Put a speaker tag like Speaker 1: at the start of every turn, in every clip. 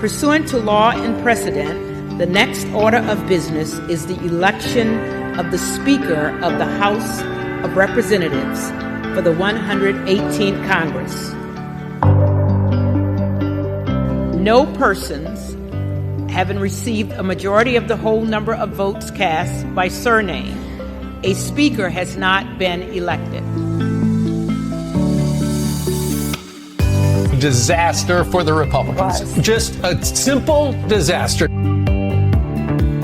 Speaker 1: Pursuant to law and precedent, the next order of business is the election of the Speaker of the House of Representatives for the 118th Congress. No persons having received a majority of the whole number of votes cast by surname, a speaker has not been elected.
Speaker 2: Disaster for the Republicans. Just a simple disaster.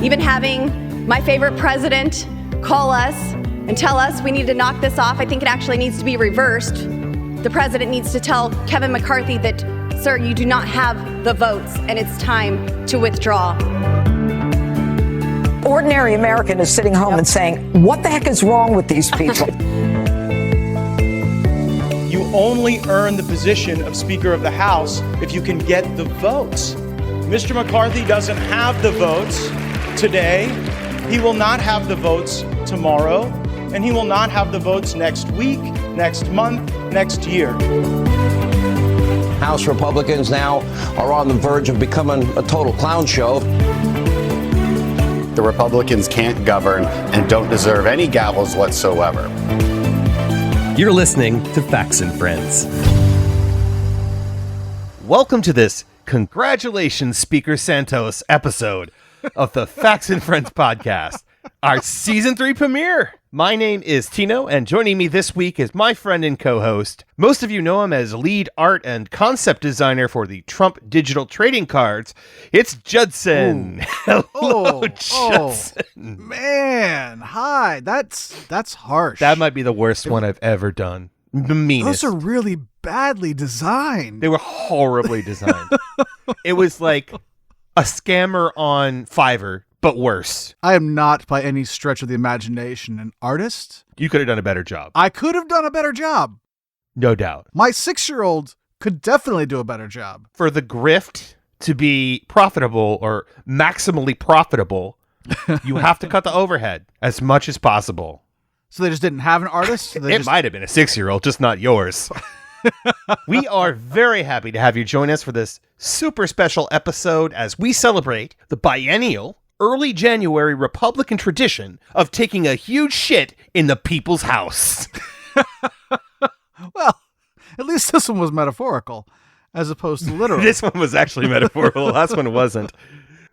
Speaker 3: Even having my favorite president call us and tell us we need to knock this off, I think it actually needs to be reversed. The president needs to tell Kevin McCarthy that, sir, you do not have the votes and it's time to withdraw.
Speaker 4: Ordinary American is sitting home and saying, what the heck is wrong with these people?
Speaker 5: You only earn the position of Speaker of the House if you can get the votes. Mr. McCarthy doesn't have the votes today. He will not have the votes tomorrow, and he will not have the votes next week, next month, next year.
Speaker 2: House Republicans now are on the verge of becoming a total clown show.
Speaker 6: The Republicans can't govern and don't deserve any gavels whatsoever.
Speaker 7: You're listening to Facts and Friends. Welcome to this Congratulations, Speaker Santos episode of the Facts and Friends podcast, our season 3 premiere. My name is Tino, and joining me this week is my friend and co-host. Most of you know him as lead art and concept designer for the Trump digital trading cards. It's Judson. Hello, Judson.
Speaker 8: Man, hi. That's harsh.
Speaker 7: That might be the worst one I've ever done. The meanest.
Speaker 8: Those are really badly designed.
Speaker 7: They were horribly designed. It was like a scammer on Fiverr, but worse.
Speaker 8: I am not by any stretch of the imagination an artist.
Speaker 7: You could have done a better job.
Speaker 8: I could have done a better job.
Speaker 7: No doubt.
Speaker 8: My 6-year-old could definitely do a better job.
Speaker 7: For the grift to be profitable or maximally profitable, you have to cut the overhead as much as possible.
Speaker 8: So they just didn't have an artist?
Speaker 7: It might have been a 6-year-old, just not yours. We are very happy to have you join us for this super special episode as we celebrate the biennial early January Republican tradition of taking a huge shit in the people's house.
Speaker 8: Well, at least this one was metaphorical as opposed to literal.
Speaker 7: This one was actually metaphorical. The last one wasn't.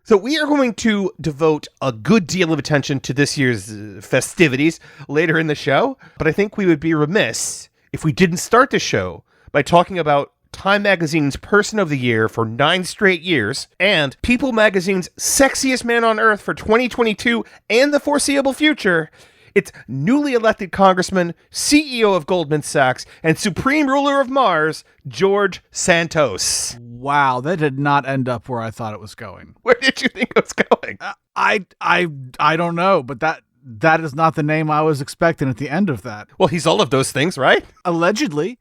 Speaker 7: So we are going to devote a good deal of attention to this year's festivities later in the show, but I think we would be remiss if we didn't start the show by talking about Time Magazine's Person of the Year for 9 straight years and People Magazine's Sexiest Man on Earth for 2022 and the foreseeable future. It's newly elected Congressman, CEO of Goldman Sachs, and Supreme Ruler of Mars, George Santos.
Speaker 8: Wow, that did not end up where I thought it was going.
Speaker 7: Where did you think it was going?
Speaker 8: I don't know, but that is not the name I was expecting at the end of that.
Speaker 7: Well, he's all of those things, right?
Speaker 8: Allegedly.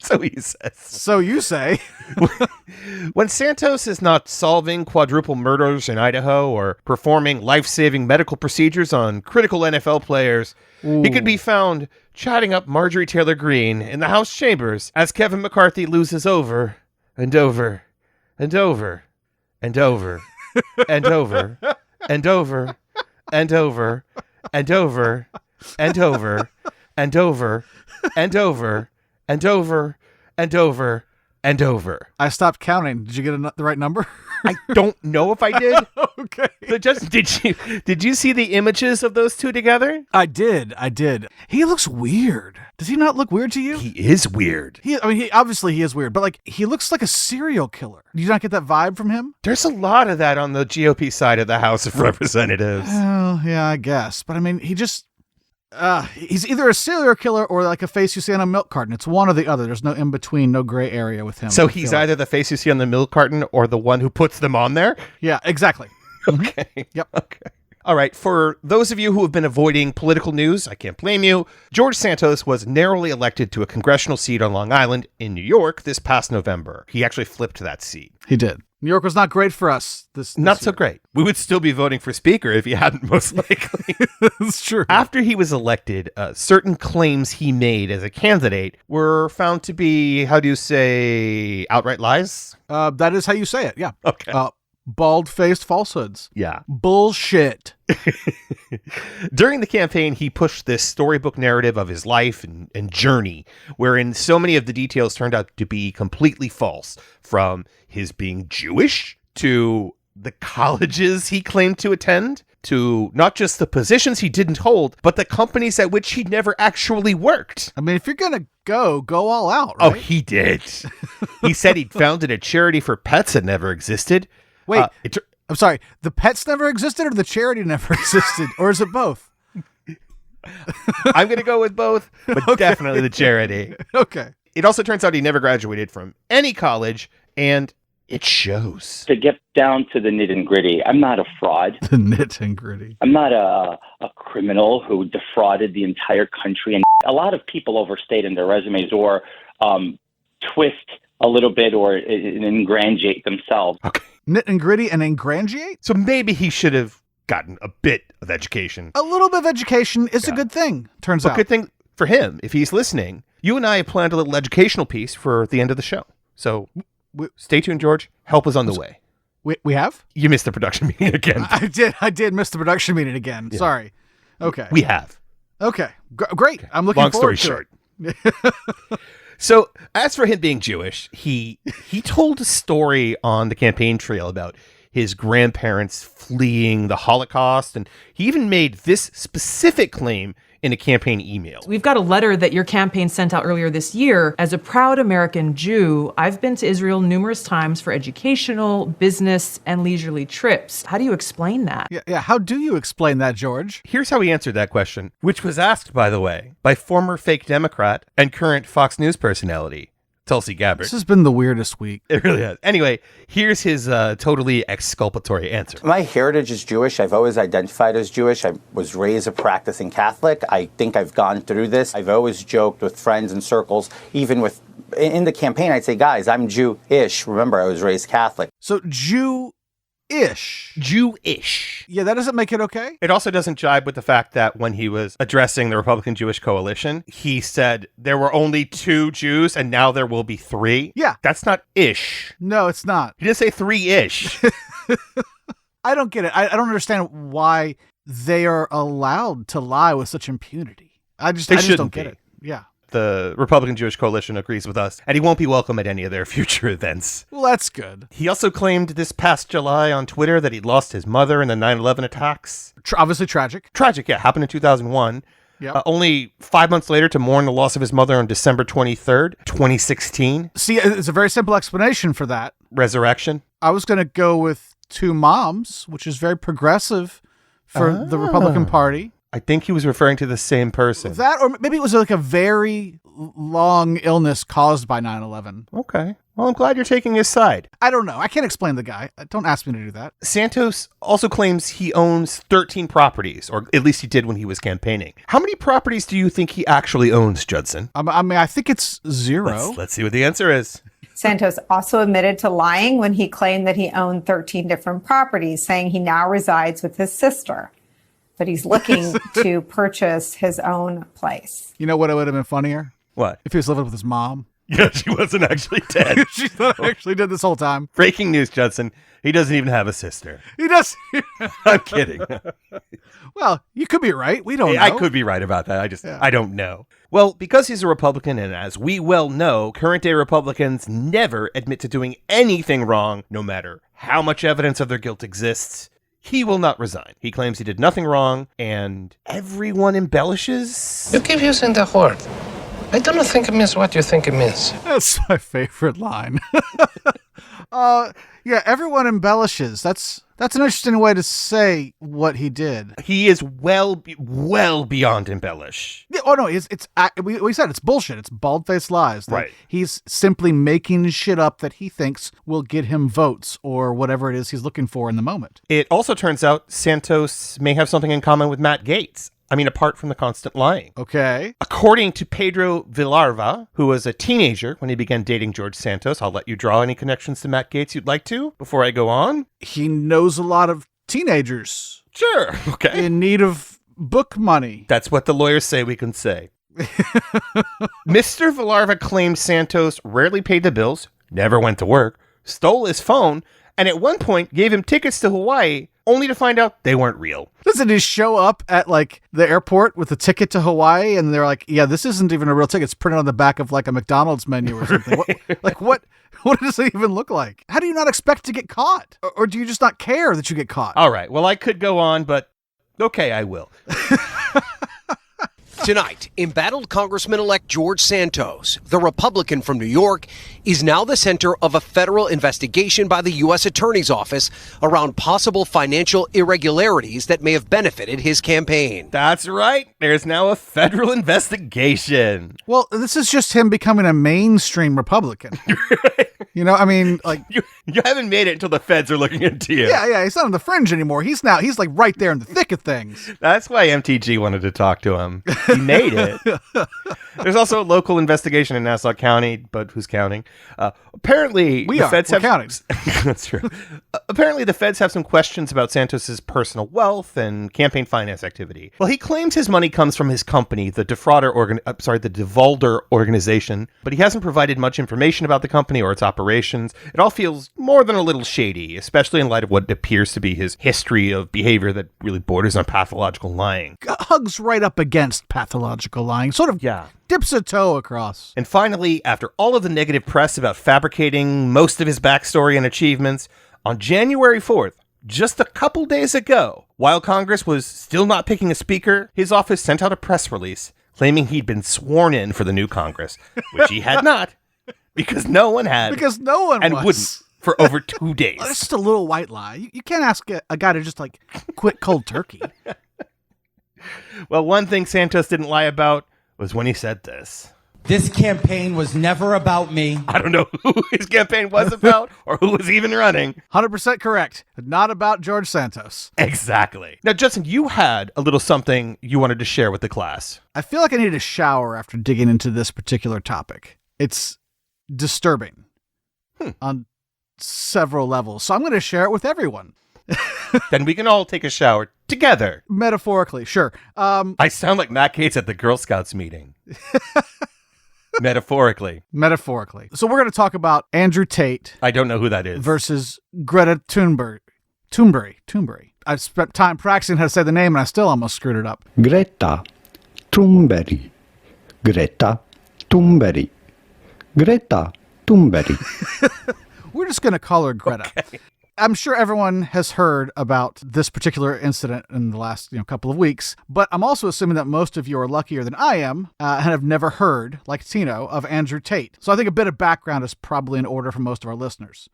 Speaker 7: So he says.
Speaker 8: So you say.
Speaker 7: When Santos is not solving quadruple murders in Idaho or performing life-saving medical procedures on critical NFL players, he could be found chatting up Marjorie Taylor Greene in the House chambers as Kevin McCarthy loses over and over and over and over and over and over and over and over and over and over and over and over and over and over.
Speaker 8: I stopped counting. Did you get the right number?
Speaker 7: I don't know if I did.
Speaker 8: Okay.
Speaker 7: So just did you see the images of those two together?
Speaker 8: I did. He looks weird. Does he not look weird to you?
Speaker 7: He is weird.
Speaker 8: He obviously he is weird, but like he looks like a serial killer. Do you not get that vibe from him?
Speaker 7: There's a lot of that on the GOP side of the House of Representatives.
Speaker 8: Well, yeah, I guess. But I mean, he's either a serial killer or like a face you see on a milk carton. It's one or the other. There's no in between, no gray area with him.
Speaker 7: So he's either the face you see on the milk carton or the one who puts them on there?
Speaker 8: Yeah, exactly.
Speaker 7: Okay.
Speaker 8: Yep.
Speaker 7: Okay. All right. For those of you who have been avoiding political news, I can't blame you. George Santos was narrowly elected to a congressional seat on Long Island in New York this past November. He actually flipped that seat.
Speaker 8: He did. New York was not great for us this
Speaker 7: Not so
Speaker 8: year.
Speaker 7: great. We would still be voting for Speaker if he hadn't, most likely.
Speaker 8: That's true.
Speaker 7: After he was elected, certain claims he made as a candidate were found to be, how do you say, outright lies?
Speaker 8: That is how you say it. Yeah.
Speaker 7: Okay.
Speaker 8: Bald-faced falsehoods.
Speaker 7: Yeah.
Speaker 8: Bullshit.
Speaker 7: During the campaign, he pushed this storybook narrative of his life and journey, wherein so many of the details turned out to be completely false, from his being Jewish to the colleges he claimed to attend, to not just the positions he didn't hold, but the companies at which he never actually worked.
Speaker 8: I mean, if you're going to go all out, right?
Speaker 7: Oh, he did. He said he'd founded a charity for pets that never existed.
Speaker 8: Wait, I'm sorry. The pets never existed or the charity never existed? Or is it both?
Speaker 7: I'm going to go with both, but definitely the charity.
Speaker 8: Okay.
Speaker 7: It also turns out he never graduated from any college, and it shows.
Speaker 9: To get down to the nit and gritty, I'm not a fraud.
Speaker 8: The nit and gritty.
Speaker 9: I'm not a criminal who defrauded the entire country. And a lot of people overstate in their resumes or twist a little bit or ingratiate themselves.
Speaker 7: Okay.
Speaker 8: Nit and gritty and ingratiate?
Speaker 7: So maybe he should have gotten a bit of education.
Speaker 8: A little bit of education is a good thing, turns out.
Speaker 7: A good thing for him, if he's listening. You and I have planned a little educational piece for the end of the show. So stay tuned, George. Help is on the way.
Speaker 8: We have?
Speaker 7: You missed the production meeting again.
Speaker 8: I did miss the production meeting again. Yeah. Sorry. Okay.
Speaker 7: We have.
Speaker 8: Okay. Great. Okay. I'm looking
Speaker 7: Long
Speaker 8: forward
Speaker 7: story
Speaker 8: to
Speaker 7: short. So, as for him being Jewish, he told a story on the campaign trail about his grandparents fleeing the Holocaust, and he even made this specific claim in a campaign email.
Speaker 10: We've got a letter that your campaign sent out earlier this year. As a proud American Jew, I've been to Israel numerous times for educational, business, and leisurely trips. How do you explain that?
Speaker 8: Yeah. How do you explain that, George?
Speaker 7: Here's how he answered that question, which was asked, by the way, by former fake Democrat and current Fox News personality, Tulsi Gabbard.
Speaker 8: This has been the weirdest week.
Speaker 7: It really has. Anyway, here's his totally exculpatory answer.
Speaker 11: My heritage is Jewish. I've always identified as Jewish. I was raised a practicing Catholic. I think I've gone through this. I've always joked with friends and circles, even in the campaign, I'd say, guys, I'm Jewish. Remember, I was raised Catholic.
Speaker 8: So Jewish. Yeah, that doesn't make it okay.
Speaker 7: It also doesn't jibe with the fact that when he was addressing the Republican Jewish coalition, he said there were only 2 Jews and now there will be 3.
Speaker 8: Yeah.
Speaker 7: That's not ish.
Speaker 8: No, it's not.
Speaker 7: He didn't say 3-ish.
Speaker 8: I don't get it. I don't understand why they are allowed to lie with such impunity. I just don't get it. Yeah.
Speaker 7: The Republican Jewish coalition agrees with us, and he won't be welcome at any of their future events.
Speaker 8: Well, that's good.
Speaker 7: He also claimed this past July on Twitter that he'd lost his mother in the 9/11 attacks.
Speaker 8: Obviously tragic.
Speaker 7: Tragic, yeah. Happened in 2001.
Speaker 8: Yep.
Speaker 7: Only 5 months later to mourn the loss of his mother on December 23rd, 2016.
Speaker 8: See, it's a very simple explanation for that.
Speaker 7: Resurrection.
Speaker 8: I was going to go with 2 moms, which is very progressive for the Republican Party.
Speaker 7: I think he was referring to the same person.
Speaker 8: That, or maybe it was like a very long illness caused by 9/11.
Speaker 7: Okay. Well, I'm glad you're taking his side.
Speaker 8: I don't know. I can't explain the guy. Don't ask me to do that.
Speaker 7: Santos also claims he owns 13 properties, or at least he did when he was campaigning. How many properties do you think he actually owns, Judson?
Speaker 8: I mean, I think it's 0.
Speaker 7: Let's see what the answer is.
Speaker 12: Santos also admitted to lying when he claimed that he owned 13 different properties, saying he now resides with his sister, but he's looking to purchase his own place.
Speaker 8: You know what would have been funnier?
Speaker 7: What?
Speaker 8: If he was living with his mom.
Speaker 7: Yeah, she wasn't actually dead.
Speaker 8: She's not actually dead this whole time.
Speaker 7: Breaking news, Judson. He doesn't even have a sister.
Speaker 8: He does.
Speaker 7: I'm kidding.
Speaker 8: Well, you could be right. We don't know.
Speaker 7: I could be right about that. I don't know. Well, because he's a Republican, and as we well know, current day Republicans never admit to doing anything wrong, no matter how much evidence of their guilt exists. He will not resign. He claims he did nothing wrong, and everyone embellishes.
Speaker 13: You keep using the word. I don't think it means what you think it means.
Speaker 8: That's my favorite line. Yeah, everyone embellishes. That's an interesting way to say what he did.
Speaker 7: He is well beyond embellish.
Speaker 8: Yeah, oh no, we said it's bullshit. It's bald-faced lies.
Speaker 7: Right.
Speaker 8: He's simply making shit up that he thinks will get him votes or whatever it is he's looking for in the moment.
Speaker 7: It also turns out Santos may have something in common with Matt Gaetz. I mean, apart from the constant lying.
Speaker 8: Okay.
Speaker 7: According to Pedro Villarva, who was a teenager when he began dating George Santos, I'll let you draw any connections to Matt Gaetz you'd like to before I go on.
Speaker 8: He knows a lot of teenagers.
Speaker 7: Sure. Okay.
Speaker 8: In need of book money.
Speaker 7: That's what the lawyers say we can say. Mr. Villarva claimed Santos rarely paid the bills, never went to work, stole his phone, and at one point gave him tickets to Hawaii, only to find out they weren't real.
Speaker 8: Doesn't he show up at like the airport with a ticket to Hawaii and they're like, yeah, this isn't even a real ticket. It's printed on the back of like a McDonald's menu or something. What does it even look like? How do you not expect to get caught? Or do you just not care that you get caught?
Speaker 7: All right. Well, I could go on, but okay, I will.
Speaker 14: Tonight, embattled Congressman-elect George Santos, the Republican from New York, is now the center of a federal investigation by the U.S. Attorney's Office around possible financial irregularities that may have benefited his campaign.
Speaker 7: That's right. There's now a federal investigation.
Speaker 8: Well, this is just him becoming a mainstream Republican. You know, I mean, like...
Speaker 7: You haven't made it until the feds are looking into you.
Speaker 8: Yeah, he's not on the fringe anymore. He's like right there in the thick of things.
Speaker 7: That's why MTG wanted to talk to him. He made it. There's also a local investigation in Nassau County, but who's counting? Apparently,
Speaker 8: we're counting.
Speaker 7: That's true. Apparently, the feds have some questions about Santos's personal wealth and campaign finance activity. Well, he claims his money comes from his company, the Devolder organization, but he hasn't provided much information about the company or its operations. It all feels more than a little shady, especially in light of what appears to be his history of behavior that really borders on pathological lying.
Speaker 8: Hugs right up against pathological lying, sort of dips a toe across.
Speaker 7: And finally, after all of the negative press about fabricating most of his backstory and achievements, on January 4th, just a couple days ago, while Congress was still not picking a speaker, his office sent out a press release claiming he'd been sworn in for the new Congress, which he had not, because no one had.
Speaker 8: Because no one
Speaker 7: and
Speaker 8: was.
Speaker 7: Wouldn't for over 2 days.
Speaker 8: That's just a little white lie. You can't ask a guy to just like quit cold turkey.
Speaker 7: Well, one thing Santos didn't lie about was when he said this.
Speaker 15: This campaign was never about me.
Speaker 7: I don't know who his campaign was about or who was even running.
Speaker 8: 100% correct. Not about George Santos.
Speaker 7: Exactly. Now, Justin, you had a little something you wanted to share with the class.
Speaker 8: I feel like I needed a shower after digging into this particular topic. It's disturbing on several levels. So I'm going to share it with everyone.
Speaker 7: Then we can all take a shower together.
Speaker 8: Metaphorically, sure.
Speaker 7: I sound like Matt Gaetz at the Girl Scouts meeting. Metaphorically.
Speaker 8: So we're going to talk about Andrew Tate.
Speaker 7: I don't know who that is.
Speaker 8: Versus Greta Thunberg. Thunberg. I spent time practicing how to say the name and I still almost screwed it up.
Speaker 16: Greta Thunberg. Greta Thunberg. Greta Thunberg.
Speaker 8: We're just going to call her Greta. Okay. I'm sure everyone has heard about this particular incident in the last couple of weeks, but I'm also assuming that most of you are luckier than I am and have never heard, like Tino, of Andrew Tate. So I think a bit of background is probably in order for most of our listeners.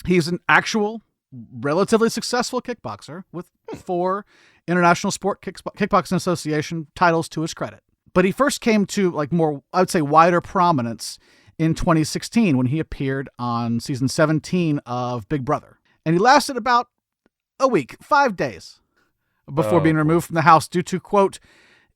Speaker 8: He's an actual, relatively successful kickboxer with 4 International Sport Kickboxing Association titles to his credit. But he first came to more, I would say, wider prominence in 2016 when he appeared on season 17 of Big Brother. And he lasted about a week, 5 days, before being removed from the house due to, quote,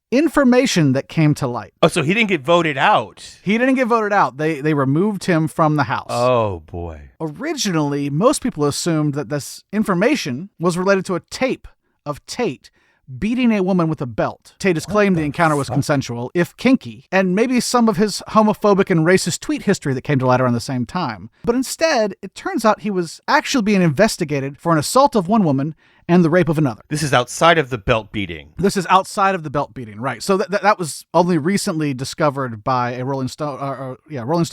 Speaker 8: information that came to light.
Speaker 7: Oh, so he didn't get voted out.
Speaker 8: He didn't get voted out. They removed him from the house.
Speaker 7: Oh, boy.
Speaker 8: Originally, most people assumed that this information was related to a tape of Tate beating a woman with a belt. Tate has claimed the encounter was consensual, if kinky, and maybe some of his homophobic and racist tweet history that came to light around the same time. But instead, it turns out he was actually being investigated for an assault of one woman and the rape of another.
Speaker 7: This is outside of the belt beating.
Speaker 8: This is outside of the belt beating, right. So that was only recently discovered by a Rolling Stone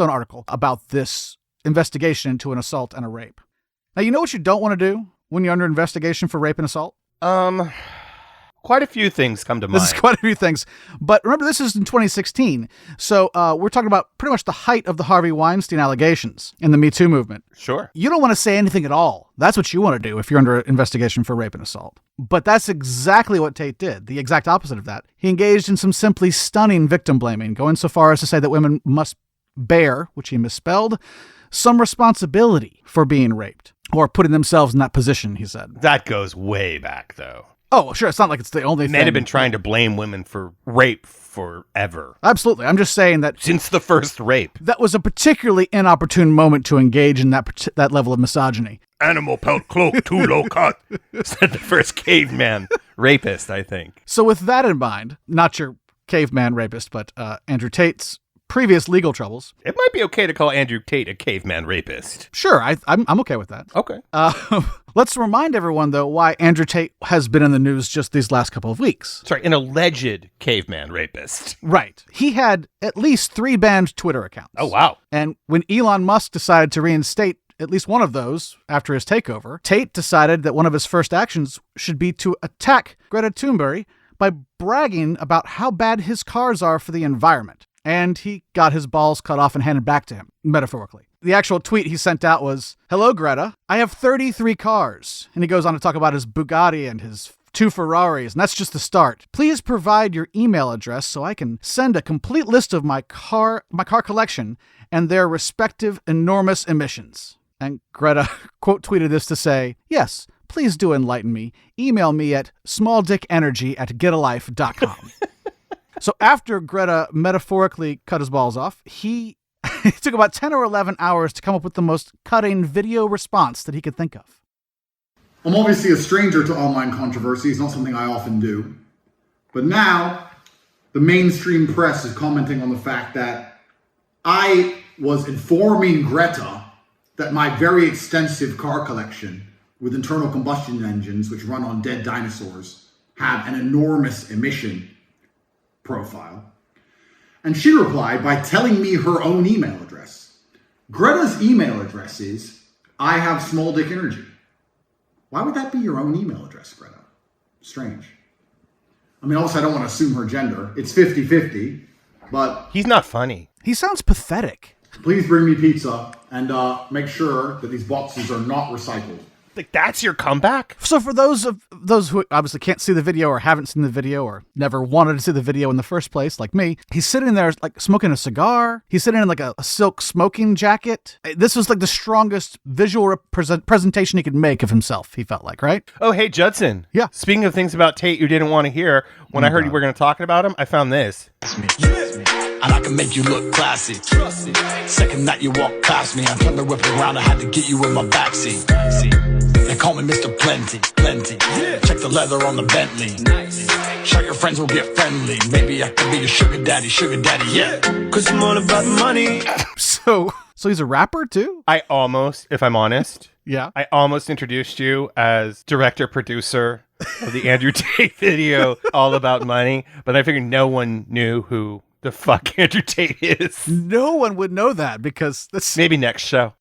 Speaker 8: article about this investigation into an assault and a rape. Now, you know what you don't want to do when you're under investigation for rape and assault?
Speaker 7: Quite a few things come to mind.
Speaker 8: This is quite a few things. But remember, this is in 2016. So we're talking about pretty much the height of the Harvey Weinstein allegations in the Me Too movement.
Speaker 7: Sure.
Speaker 8: You don't want to say anything at all. That's what you want to do if you're under investigation for rape and assault. But that's exactly what Tate did, the exact opposite of that. He engaged in some simply stunning victim blaming, going so far as to say that women must bear, which he misspelled, some responsibility for being raped or putting themselves in that position, he said.
Speaker 7: That goes way back, though.
Speaker 8: Oh, sure. It's not like it's the only thing.
Speaker 7: Men have been trying to blame women for rape forever.
Speaker 8: Absolutely. I'm just saying that
Speaker 7: since the first rape.
Speaker 8: That was a particularly inopportune moment to engage in that level of misogyny.
Speaker 7: Animal pelt cloak, too low cut, said the first caveman rapist, I think.
Speaker 8: So with that in mind, not your caveman rapist, but Andrew Tate's previous legal troubles.
Speaker 7: It might be okay to call Andrew Tate a caveman rapist.
Speaker 8: Sure, I'm okay with that.
Speaker 7: Okay.
Speaker 8: Let's remind everyone, though, why Andrew Tate has been in the news just these last couple of weeks.
Speaker 7: Sorry, an alleged caveman rapist.
Speaker 8: Right. He had at least 3 banned Twitter accounts.
Speaker 7: Oh, wow.
Speaker 8: And when Elon Musk decided to reinstate at least one of those after his takeover, Tate decided that one of his first actions should be to attack Greta Thunberg by bragging about how bad his cars are for the environment. And he got his balls cut off and handed back to him, metaphorically. The actual tweet he sent out was, "Hello, Greta. I have 33 cars." And he goes on to talk about his Bugatti and his 2 Ferraris, and that's just the start. "Please provide your email address so I can send a complete list of my car collection and their respective enormous emissions." And Greta quote tweeted this to say, "Yes, please do enlighten me. Email me at smalldickenergy@getalife.com." So after Greta metaphorically cut his balls off, he it took about 10 or 11 hours to come up with the most cutting video response that he could think of.
Speaker 17: "I'm obviously a stranger to online controversies, not something I often do. But now, the mainstream press is commenting on the fact that I was informing Greta that my very extensive car collection with internal combustion engines, which run on dead dinosaurs, have an enormous emission profile. And she replied by telling me her own email address. Greta's email address is, I have small dick energy. Why would that be your own email address, Greta? Strange. I mean, obviously I don't want to assume her gender. It's 50-50, but...
Speaker 7: He's not funny.
Speaker 8: He sounds pathetic.
Speaker 17: Please bring me pizza and make sure that these boxes are not recycled.
Speaker 7: Like, that's your comeback?
Speaker 8: So for those who obviously can't see the video or haven't seen the video or never wanted to see the video in the first place, like me, he's sitting there like smoking a cigar. He's sitting in like a silk smoking jacket. This was like the strongest visual presentation he could make of himself, he felt like, right?
Speaker 7: Oh, hey, Judson.
Speaker 8: Yeah.
Speaker 7: Speaking of things about Tate you didn't want to hear, when I heard you were going to talk about him, I found this.
Speaker 18: And I can make you look classy. Second night you walk past me, I turned the whip around, I had to get you in my backseat. They call me Mr. Plenty. Check the leather on the Bentley. Shout your friends will get friendly. Maybe I could be your sugar daddy, yeah. Cause I'm all about money.
Speaker 8: So he's a rapper too?
Speaker 7: I almost, if I'm honest,
Speaker 8: yeah,
Speaker 7: I almost introduced you as director-producer of the Andrew Tate video, All About Money, but I figured no one knew who the fuck Andrew Tate is.
Speaker 8: No one would know that because that's...
Speaker 7: Maybe next show.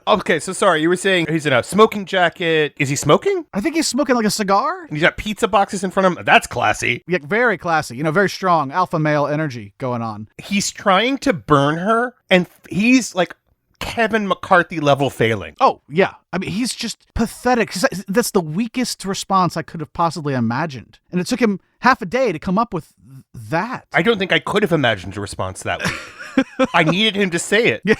Speaker 7: Okay, so sorry, you were saying he's in a smoking jacket. Is he smoking?
Speaker 8: I think he's smoking like a cigar.
Speaker 7: And he's got pizza boxes in front of him. That's classy.
Speaker 8: Yeah, very classy. Very strong alpha male energy going on.
Speaker 7: He's trying to burn her, and he's like Kevin McCarthy level failing.
Speaker 8: Oh, yeah. I mean, he's just pathetic. That's the weakest response I could have possibly imagined. And it took him half a day to come up with that.
Speaker 7: I don't think I could have imagined a response that weak. I needed him to say it.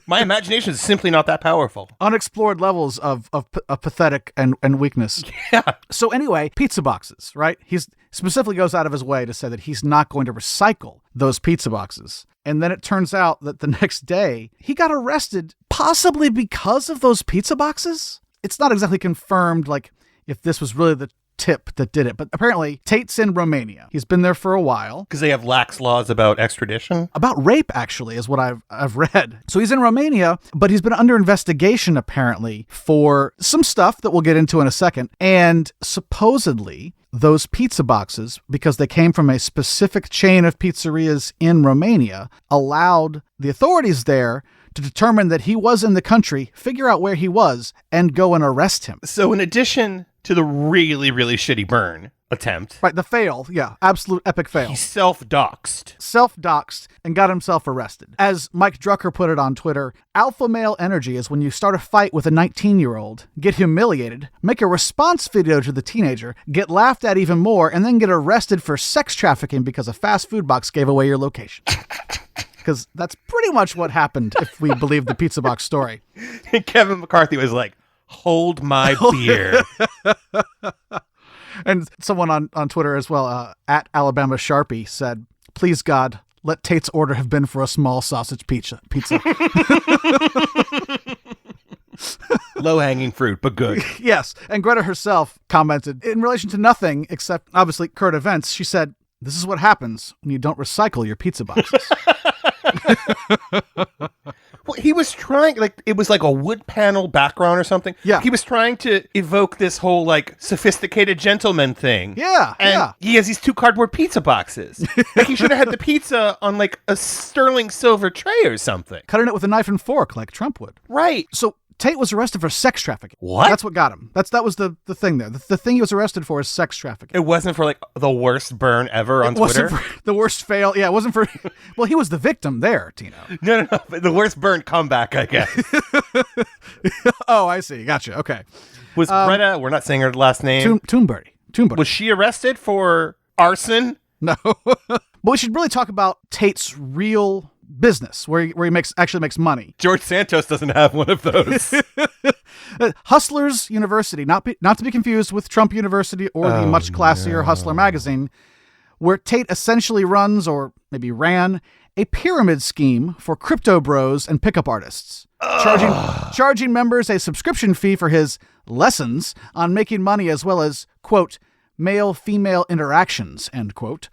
Speaker 7: My imagination is simply not that powerful.
Speaker 8: Unexplored levels of pathetic and weakness.
Speaker 7: Yeah.
Speaker 8: So anyway, pizza boxes, right? He's specifically goes out of his way to say that he's not going to recycle those pizza boxes. And then it turns out that the next day, he got arrested possibly because of those pizza boxes. It's not exactly confirmed, like, if this was really the tip that did it. But apparently, Tate's in Romania. He's been there for a while.
Speaker 7: Because they have lax laws about extradition?
Speaker 8: About rape, actually, is what I've read. So he's in Romania, but he's been under investigation, apparently, for some stuff that we'll get into in a second. And supposedly, those pizza boxes, because they came from a specific chain of pizzerias in Romania, allowed the authorities there to determine that he was in the country, figure out where he was, and go and arrest him.
Speaker 7: So in addition to the really, really shitty burn attempt.
Speaker 8: Right, the fail. Yeah, absolute epic fail.
Speaker 7: He self-doxed.
Speaker 8: Self-doxed and got himself arrested. As Mike Drucker put it on Twitter, alpha male energy is when you start a fight with a 19-year-old, get humiliated, make a response video to the teenager, get laughed at even more, and then get arrested for sex trafficking because a fast food box gave away your location. Because that's pretty much what happened if we believe the pizza box story.
Speaker 7: And Kevin McCarthy was like, hold my beer.
Speaker 8: And someone on Twitter as well, at Alabama Sharpie, said, "Please God, let Tate's order have been for a small sausage pizza."
Speaker 7: Low-hanging fruit, but good.
Speaker 8: Yes. And Greta herself commented, in relation to nothing except, obviously, current events, she said, "This is what happens when you don't recycle your pizza boxes."
Speaker 7: Well, he was trying, like, it was like a wood panel background or something.
Speaker 8: Yeah.
Speaker 7: He was trying to evoke this whole, like, sophisticated gentleman thing.
Speaker 8: Yeah,
Speaker 7: and he has these 2 cardboard pizza boxes. Like, he should have had the pizza on, like, a sterling silver tray or something.
Speaker 8: Cutting it with a knife and fork like Trump would.
Speaker 7: Right.
Speaker 8: So Tate was arrested for sex trafficking.
Speaker 7: What?
Speaker 8: That's what got him. That was the thing there. The thing he was arrested for is sex trafficking.
Speaker 7: It wasn't for, like, the worst burn ever on Twitter?
Speaker 8: It wasn't for the worst fail. Yeah, it wasn't for... Well, he was the victim there, Tino.
Speaker 7: No. The worst burn comeback, I guess.
Speaker 8: Oh, I see. Gotcha. Okay.
Speaker 7: Was Greta, we're not saying her last name.
Speaker 8: Thunberg.
Speaker 7: Was she arrested for arson?
Speaker 8: No. But we should really talk about Tate's real business, where he actually makes money.
Speaker 7: George Santos doesn't have one of those.
Speaker 8: Hustlers University, not to be confused with Trump University or the much classier Hustler magazine, where Tate essentially runs, or maybe ran, a pyramid scheme for crypto bros and pickup artists, charging members a subscription fee for his lessons on making money, as well as, quote, male-female interactions, end quote,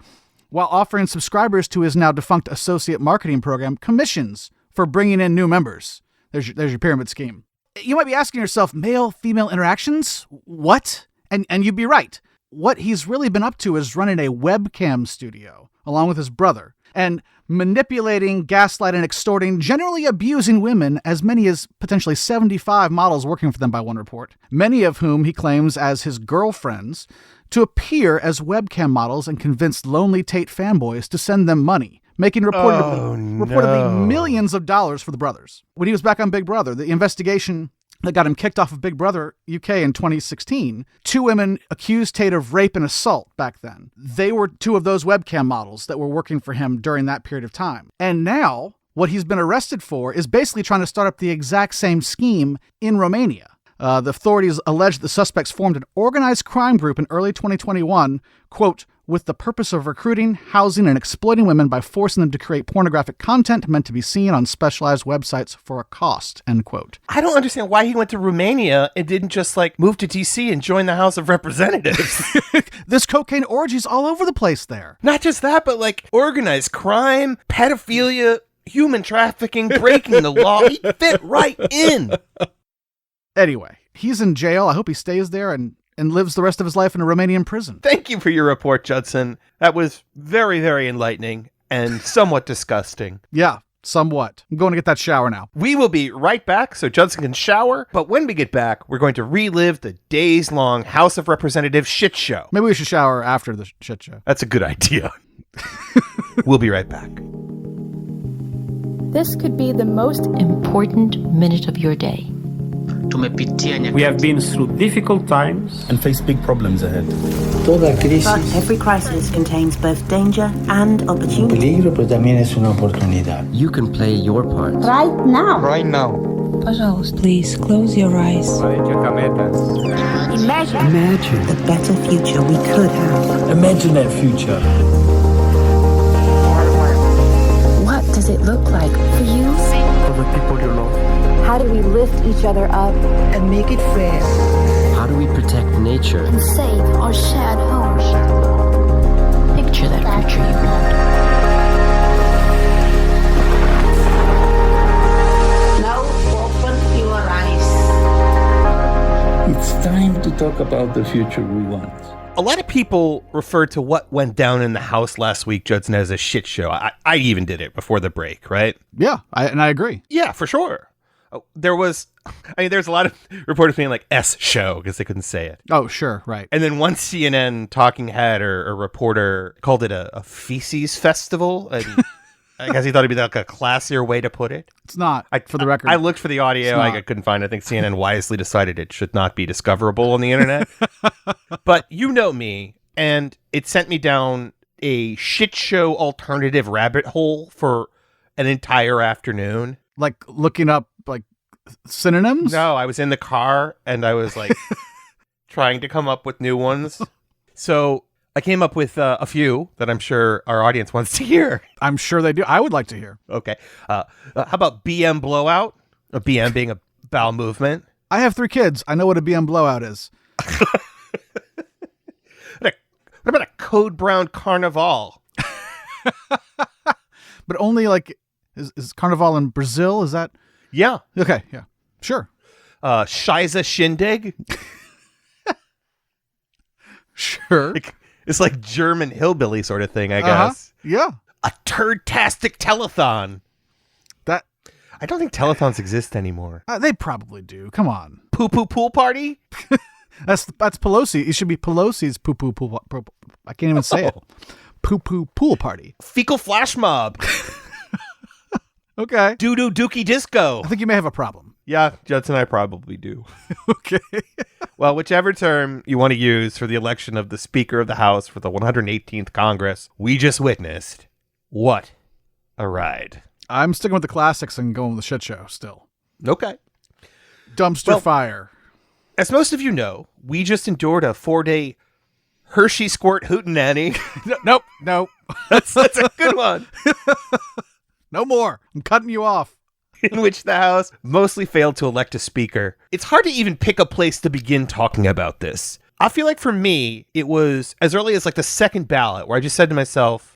Speaker 8: while offering subscribers to his now defunct associate marketing program commissions for bringing in new members. There's your pyramid scheme. You might be asking yourself, male-female interactions? What? And you'd be right. What he's really been up to is running a webcam studio, along with his brother, and manipulating, gaslighting, extorting, generally abusing women, as many as potentially 75 models working for them by one report, many of whom he claims as his girlfriends, to appear as webcam models and convince lonely Tate fanboys to send them money, making reportedly millions of dollars for the brothers. When he was back on Big Brother, the investigation that got him kicked off of Big Brother UK in 2016, 2 women accused Tate of rape and assault back then. They were 2 of those webcam models that were working for him during that period of time. And now, what he's been arrested for is basically trying to start up the exact same scheme in Romania. The authorities allege the suspects formed an organized crime group in early 2021, quote, with the purpose of recruiting, housing, and exploiting women by forcing them to create pornographic content meant to be seen on specialized websites for a cost, end quote.
Speaker 7: I don't understand why he went to Romania and didn't just, like, move to D.C. and join the House of Representatives.
Speaker 8: There's cocaine orgies all over the place there.
Speaker 7: Not just that, but, like, organized crime, pedophilia, human trafficking, breaking the law. He fit right in.
Speaker 8: Anyway, he's in jail. I hope he stays there and lives the rest of his life in a Romanian prison.
Speaker 7: Thank you for your report, Judson. That was very, very enlightening and somewhat disgusting.
Speaker 8: Yeah, somewhat. I'm going to get that shower now.
Speaker 7: We will be right back so Judson can shower. But when we get back, we're going to relive the days-long House of Representatives shit show.
Speaker 8: Maybe we should shower after the shit show.
Speaker 7: That's a good idea. We'll be right back.
Speaker 19: This could be the most important minute of your day.
Speaker 20: We have been through difficult times and face big problems ahead.
Speaker 21: But every crisis contains both danger and opportunity.
Speaker 22: You can play your part.
Speaker 21: Right now.
Speaker 20: Right now.
Speaker 19: Please close your eyes.
Speaker 21: Imagine the better future we could have.
Speaker 20: Imagine that future.
Speaker 19: What does it look like for you?
Speaker 20: For the people you love.
Speaker 19: How do we lift each other up
Speaker 21: And make it fair.
Speaker 22: How do we protect nature?
Speaker 19: and save our shared home? Picture that future you want.
Speaker 21: Now open your eyes.
Speaker 20: It's time to talk about the future we want.
Speaker 7: A lot of people refer to what went down in the House last week, Judson, as a shit show. I even did it before the break, right?
Speaker 8: Yeah, I agree.
Speaker 7: Yeah, for sure. There's a lot of reporters being like S show because they couldn't say it.
Speaker 8: Oh, sure, right.
Speaker 7: And then one CNN talking head or a reporter called it a feces festival. And I guess he thought it'd be like a classier way to put it.
Speaker 8: It's not, for the record.
Speaker 7: I looked for the audio. I couldn't find it. I think CNN wisely decided it should not be discoverable on the internet. But you know me, and it sent me down a shit show alternative rabbit hole for an entire afternoon.
Speaker 8: Like looking up like synonyms?
Speaker 7: No, I was in the car and I was like trying to come up with new ones. So I came up with a few that I'm sure our audience wants to hear.
Speaker 8: I'm sure they do. I would like to hear.
Speaker 7: Okay. How about BM blowout? A BM being a bowel movement.
Speaker 8: I have 3 kids. I know what a BM blowout is.
Speaker 7: What about a Code Brown Carnival?
Speaker 8: But only like, is Carnival in Brazil? Is that?
Speaker 7: Yeah.
Speaker 8: Okay. Yeah. Sure.
Speaker 7: Shiza Shindig.
Speaker 8: Sure.
Speaker 7: It's like German hillbilly sort of thing, I guess.
Speaker 8: Yeah.
Speaker 7: A Turd-tastic telethon.
Speaker 8: That
Speaker 7: I don't think telethons exist anymore.
Speaker 8: They probably do. Come on.
Speaker 7: Poo poo pool party?
Speaker 8: That's Pelosi. It should be Pelosi's poo poo pool. I can't even say it. Poo poo pool party.
Speaker 7: Fecal flash mob.
Speaker 8: Okay.
Speaker 7: Doo doo dookie disco.
Speaker 8: I think you may have a problem.
Speaker 7: Yeah, Judson and I probably do.
Speaker 8: Okay.
Speaker 7: Well, whichever term you want to use for the election of the Speaker of the House for the 118th Congress, we just witnessed. What a ride.
Speaker 8: I'm sticking with the classics and going with the shit show still.
Speaker 7: Okay.
Speaker 8: Dumpster fire.
Speaker 7: As most of you know, we just endured a 4-day Hershey squirt hootenanny.
Speaker 8: Nope.
Speaker 7: That's a good one.
Speaker 8: No more. I'm cutting you off.
Speaker 7: In which the House mostly failed to elect a speaker. It's hard to even pick a place to begin talking about this. I feel like for me, it was as early as like the second ballot where I just said to myself,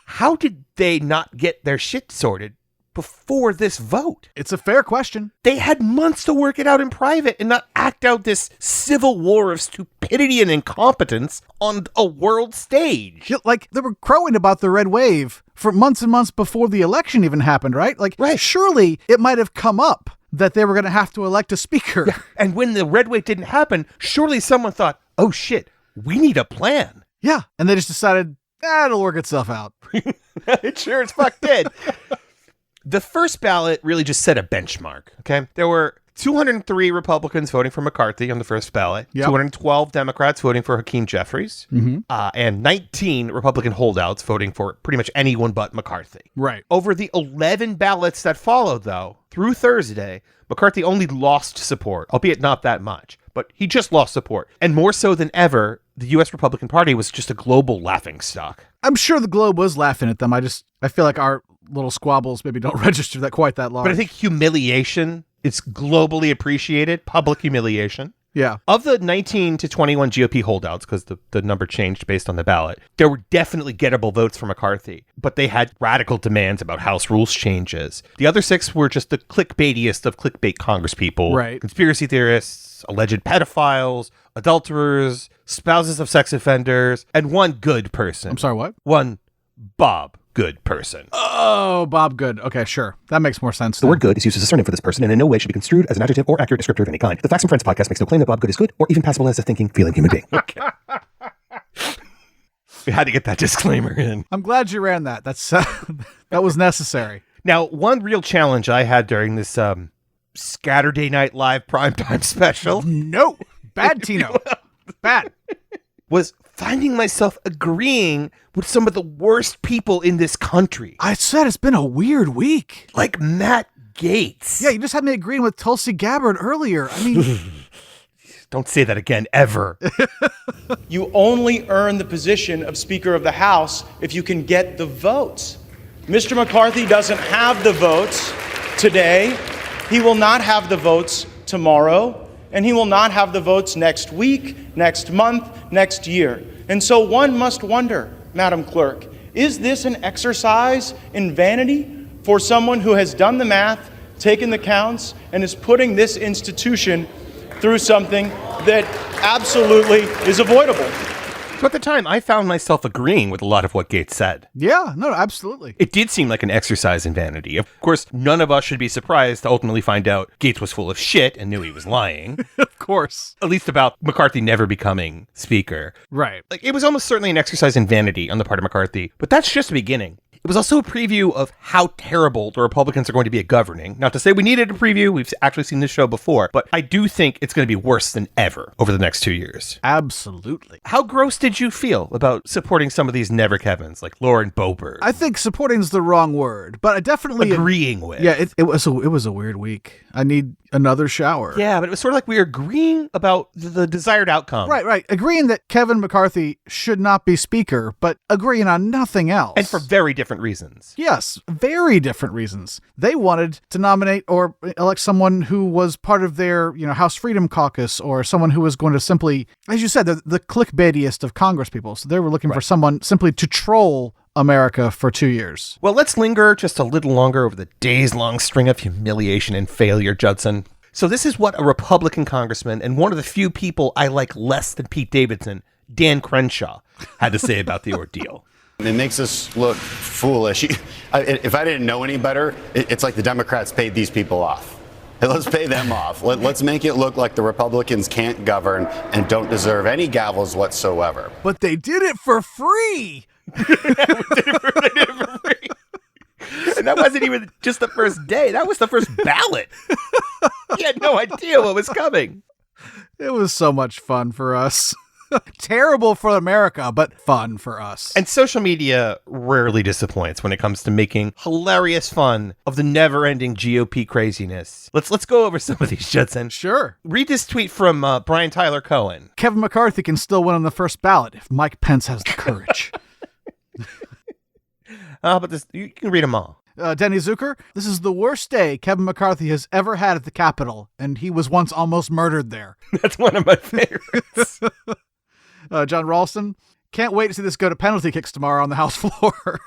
Speaker 7: how did they not get their shit sorted before this vote?
Speaker 8: It's a fair question.
Speaker 7: They had months to work it out in private and not act out this civil war of stupidity and incompetence on a world stage.
Speaker 8: Like, they were crowing about the red wave for months and months before the election even happened, right? Like, surely it might have come up that they were going to have to elect a speaker.
Speaker 7: Yeah. And when the red wave didn't happen, surely someone thought, oh shit, we need a plan.
Speaker 8: Yeah. And they just decided, it'll work itself out.
Speaker 7: It sure as fuck did. The first ballot really just set a benchmark, okay? There were 203 Republicans voting for McCarthy on the first ballot, 212 Democrats voting for Hakeem Jeffries, and 19 Republican holdouts voting for pretty much anyone but McCarthy.
Speaker 8: Right.
Speaker 7: Over the 11 ballots that followed, though, through Thursday, McCarthy only lost support, albeit not that much, but he just lost support. And more so than ever, the U.S. Republican Party was just a global laughingstock.
Speaker 8: I'm sure the globe was laughing at them. I feel like our little squabbles maybe don't register that quite that large.
Speaker 7: But I think humiliation is globally appreciated, public humiliation.
Speaker 8: Yeah.
Speaker 7: Of the 19 to 21 GOP holdouts, because the number changed based on the ballot, there were definitely gettable votes for McCarthy, but they had radical demands about House rules changes. The other 6 were just the clickbaitiest of clickbait congresspeople.
Speaker 8: Right.
Speaker 7: Conspiracy theorists, alleged pedophiles, adulterers, spouses of sex offenders, and one good person.
Speaker 8: I'm sorry, what?
Speaker 7: One Bob Good person.
Speaker 8: Oh, Bob Good. Okay, sure. That makes more sense.
Speaker 1: The word good is used as a surname for this person and in no way should be construed as an adjective or accurate descriptor of any kind. The Facts and Friends podcast makes no claim that Bob Good is good or even passable as a thinking, feeling human being.
Speaker 7: Okay. We had to get that disclaimer in.
Speaker 8: I'm glad you ran that. That's that was necessary.
Speaker 7: Now, one real challenge I had during this Scatterday Night Live primetime special.
Speaker 8: No. Bad, Tino. Bad.
Speaker 7: Was finding myself agreeing with some of the worst people in this country.
Speaker 8: I said it's been a weird week.
Speaker 7: Like Matt Gaetz.
Speaker 8: Yeah, you just had me agreeing with Tulsi Gabbard earlier. I mean...
Speaker 7: Don't say that again, ever.
Speaker 5: You only earn the position of Speaker of the House if you can get the votes. Mr. McCarthy doesn't have the votes today. He will not have the votes tomorrow. And he will not have the votes next week, next month, next year. And so one must wonder, Madam Clerk, is this an exercise in vanity for someone who has done the math, taken the counts, and is putting this institution through something that absolutely is avoidable?
Speaker 7: So at the time, I found myself agreeing with a lot of what Gaetz said.
Speaker 8: Yeah, no, absolutely.
Speaker 7: It did seem like an exercise in vanity. Of course, none of us should be surprised to ultimately find out Gaetz was full of shit and knew he was lying.
Speaker 8: Of course.
Speaker 7: At least about McCarthy never becoming speaker.
Speaker 8: Right.
Speaker 7: Like, it was almost certainly an exercise in vanity on the part of McCarthy, but that's just the beginning. It was also a preview of how terrible the Republicans are going to be at governing. Not to say we needed a preview. We've actually seen this show before. But I do think it's going to be worse than ever over the next 2 years.
Speaker 8: Absolutely.
Speaker 7: How gross did you feel about supporting some of these Never Kevins, like Lauren Boebert?
Speaker 8: I think supporting's the wrong word, but I definitely
Speaker 7: agreeing with.
Speaker 8: Yeah, it was a weird week. I need another shower.
Speaker 7: Yeah, but it was sort of like we were agreeing about the desired outcome.
Speaker 8: Right. Agreeing that Kevin McCarthy should not be speaker, but agreeing on nothing else.
Speaker 7: And for very different reasons.
Speaker 8: Yes, very different reasons. They wanted to nominate or elect someone who was part of their, House Freedom Caucus, or someone who was going to simply, as you said, the clickbaitiest of Congress people. So they were looking for someone simply to troll America for 2 years.
Speaker 7: Well, let's linger just a little longer over the days-long string of humiliation and failure, Judson. So this is what a Republican congressman and one of the few people I like less than Pete Davidson, Dan Crenshaw, had to say about the ordeal.
Speaker 6: It makes us look foolish. If I didn't know any better, it's like the Democrats paid these people off. Hey, let's pay them off. Let's make it look like the Republicans can't govern and don't deserve any gavels whatsoever.
Speaker 8: But they did it for free.
Speaker 7: And that wasn't even just the first day. That was the first ballot. He had no idea what was coming.
Speaker 8: It was so much fun for us. Terrible for America, but fun for us.
Speaker 7: And social media rarely disappoints when it comes to making hilarious fun of the never-ending GOP craziness. Let's go over some of these, Judson.
Speaker 8: Sure.
Speaker 7: Read this tweet from Brian Tyler Cohen.
Speaker 8: Kevin McCarthy can still win on the first ballot if Mike Pence has the courage.
Speaker 7: But this, you can read them all.
Speaker 8: Denny Zucker, this is the worst day Kevin McCarthy has ever had at the Capitol, and he was once almost murdered there.
Speaker 7: That's one of my favorites.
Speaker 8: John Ralston, can't wait to see this go to penalty kicks tomorrow on the House floor.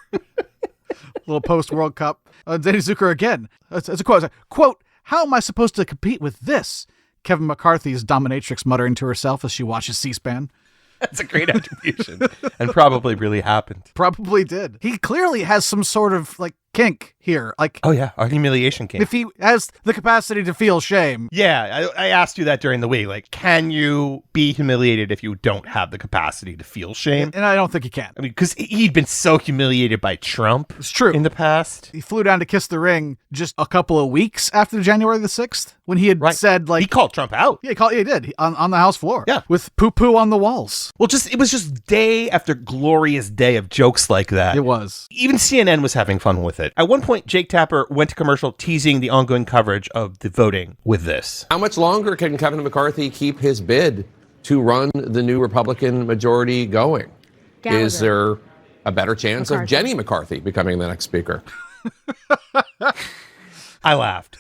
Speaker 8: Little post-World Cup. Denny Zucker again. It's a quote. Quote, how am I supposed to compete with this? Kevin McCarthy's dominatrix muttering to herself as she watches C-SPAN.
Speaker 7: That's a great attribution. And probably really happened.
Speaker 8: Probably did. He clearly has some sort of kink here.
Speaker 7: Oh yeah, a humiliation kink.
Speaker 8: If he has the capacity to feel shame.
Speaker 7: Yeah, I asked you that during the week. Can you be humiliated if you don't have the capacity to feel shame?
Speaker 8: And I don't think he can.
Speaker 7: I mean, because he'd been so humiliated by Trump.
Speaker 8: It's true.
Speaker 7: In the past.
Speaker 8: He flew down to kiss the ring just a couple of weeks after January the 6th when he had said he
Speaker 7: called Trump out.
Speaker 8: Yeah, he did on the House floor.
Speaker 7: Yeah.
Speaker 8: With poo-poo on the walls.
Speaker 7: Well, it was just day after glorious day of jokes like that.
Speaker 8: It was.
Speaker 7: Even CNN was having fun with it. At one point, Jake Tapper went to commercial teasing the ongoing coverage of the voting with this.
Speaker 3: How much longer can Kevin McCarthy keep his bid to run the new Republican majority going?
Speaker 4: Gallagher.
Speaker 3: Is there a better chance of Jenny McCarthy becoming the next speaker?
Speaker 7: I laughed.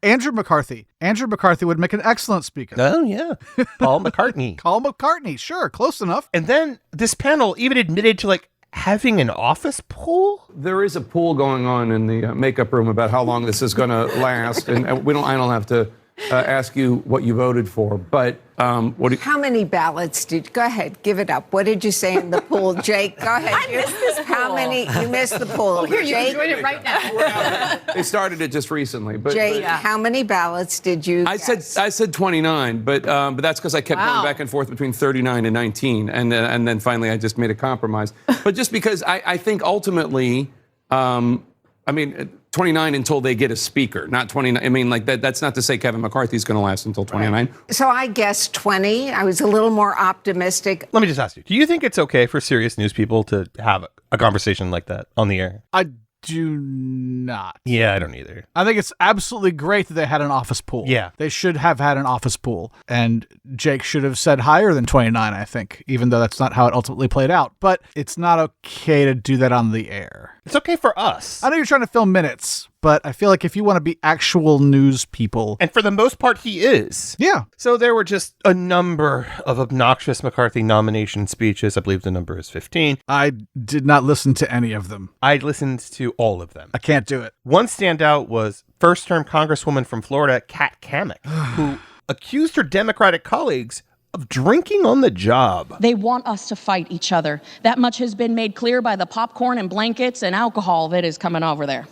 Speaker 8: Andrew McCarthy. Andrew McCarthy would make an excellent speaker.
Speaker 7: Oh, yeah. Paul McCartney.
Speaker 8: Paul McCartney. Sure. Close enough.
Speaker 7: And then this panel even admitted to having an office pool?
Speaker 23: There is a pool going on in the makeup room about how long this is going to last, and I don't have to ask you what you voted for, but
Speaker 4: how many ballots go ahead, give it up. What did you say in the pool, Jake? Go ahead.
Speaker 24: I missed this pool.
Speaker 4: How many? You missed the pool.
Speaker 24: Oh, here, you
Speaker 4: Jake?
Speaker 24: can join it right now.
Speaker 23: They started it just recently, but
Speaker 4: Jake, how many ballots did you?
Speaker 23: I said 29, but that's because I kept going back and forth between 39 and 19, and then finally I just made a compromise. But just because I think ultimately, 29 until they get a speaker, not 29. I mean, that's not to say Kevin McCarthy's going to last until 29. Right.
Speaker 4: So I guessed 20. I was a little more optimistic.
Speaker 7: Let me just ask you, do you think it's okay for serious news people to have a conversation like that on the air?
Speaker 8: I do not.
Speaker 7: Yeah, I don't either.
Speaker 8: I think it's absolutely great that they had an office pool.
Speaker 7: Yeah.
Speaker 8: They should have had an office pool. And Jake should have said higher than 29, I think, even though that's not how it ultimately played out. But it's not okay to do that on the air.
Speaker 7: It's okay for us.
Speaker 8: I know you're trying to fill minutes, but I feel like if you want to be actual news people.
Speaker 7: And for the most part, he is.
Speaker 8: Yeah.
Speaker 7: So there were just a number of obnoxious McCarthy nomination speeches. I believe the number is 15.
Speaker 8: I did not listen to any of them.
Speaker 7: I listened to all of them.
Speaker 8: I can't do it.
Speaker 7: One standout was first-term Congresswoman from Florida, Kat Cammack, who accused her Democratic colleagues of drinking on the job.
Speaker 25: They want us to fight each other. That much has been made clear by the popcorn and blankets and alcohol that is coming over there.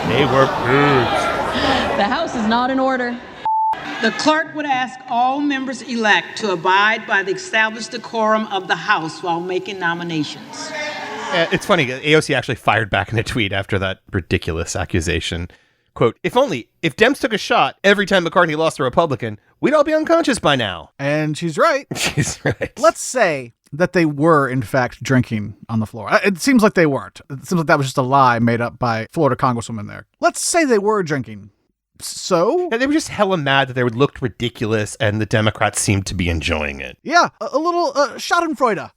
Speaker 7: They were prudes.
Speaker 25: The House is not in order.
Speaker 2: The clerk would ask all members-elect to abide by the established decorum of the House while making nominations.
Speaker 7: It's funny, AOC actually fired back in a tweet after that ridiculous accusation. Quote, if Dems took a shot every time McCarthy lost a Republican, we'd all be unconscious by now.
Speaker 8: And she's right.
Speaker 7: She's right.
Speaker 8: Let's say that they were, in fact, drinking on the floor. It seems like they weren't. It seems like that was just a lie made up by Florida Congresswoman there. Let's say they were drinking. So?
Speaker 7: Yeah, they were just hella mad that they would look ridiculous, and the Democrats seemed to be enjoying it.
Speaker 8: Yeah, a little schadenfreude.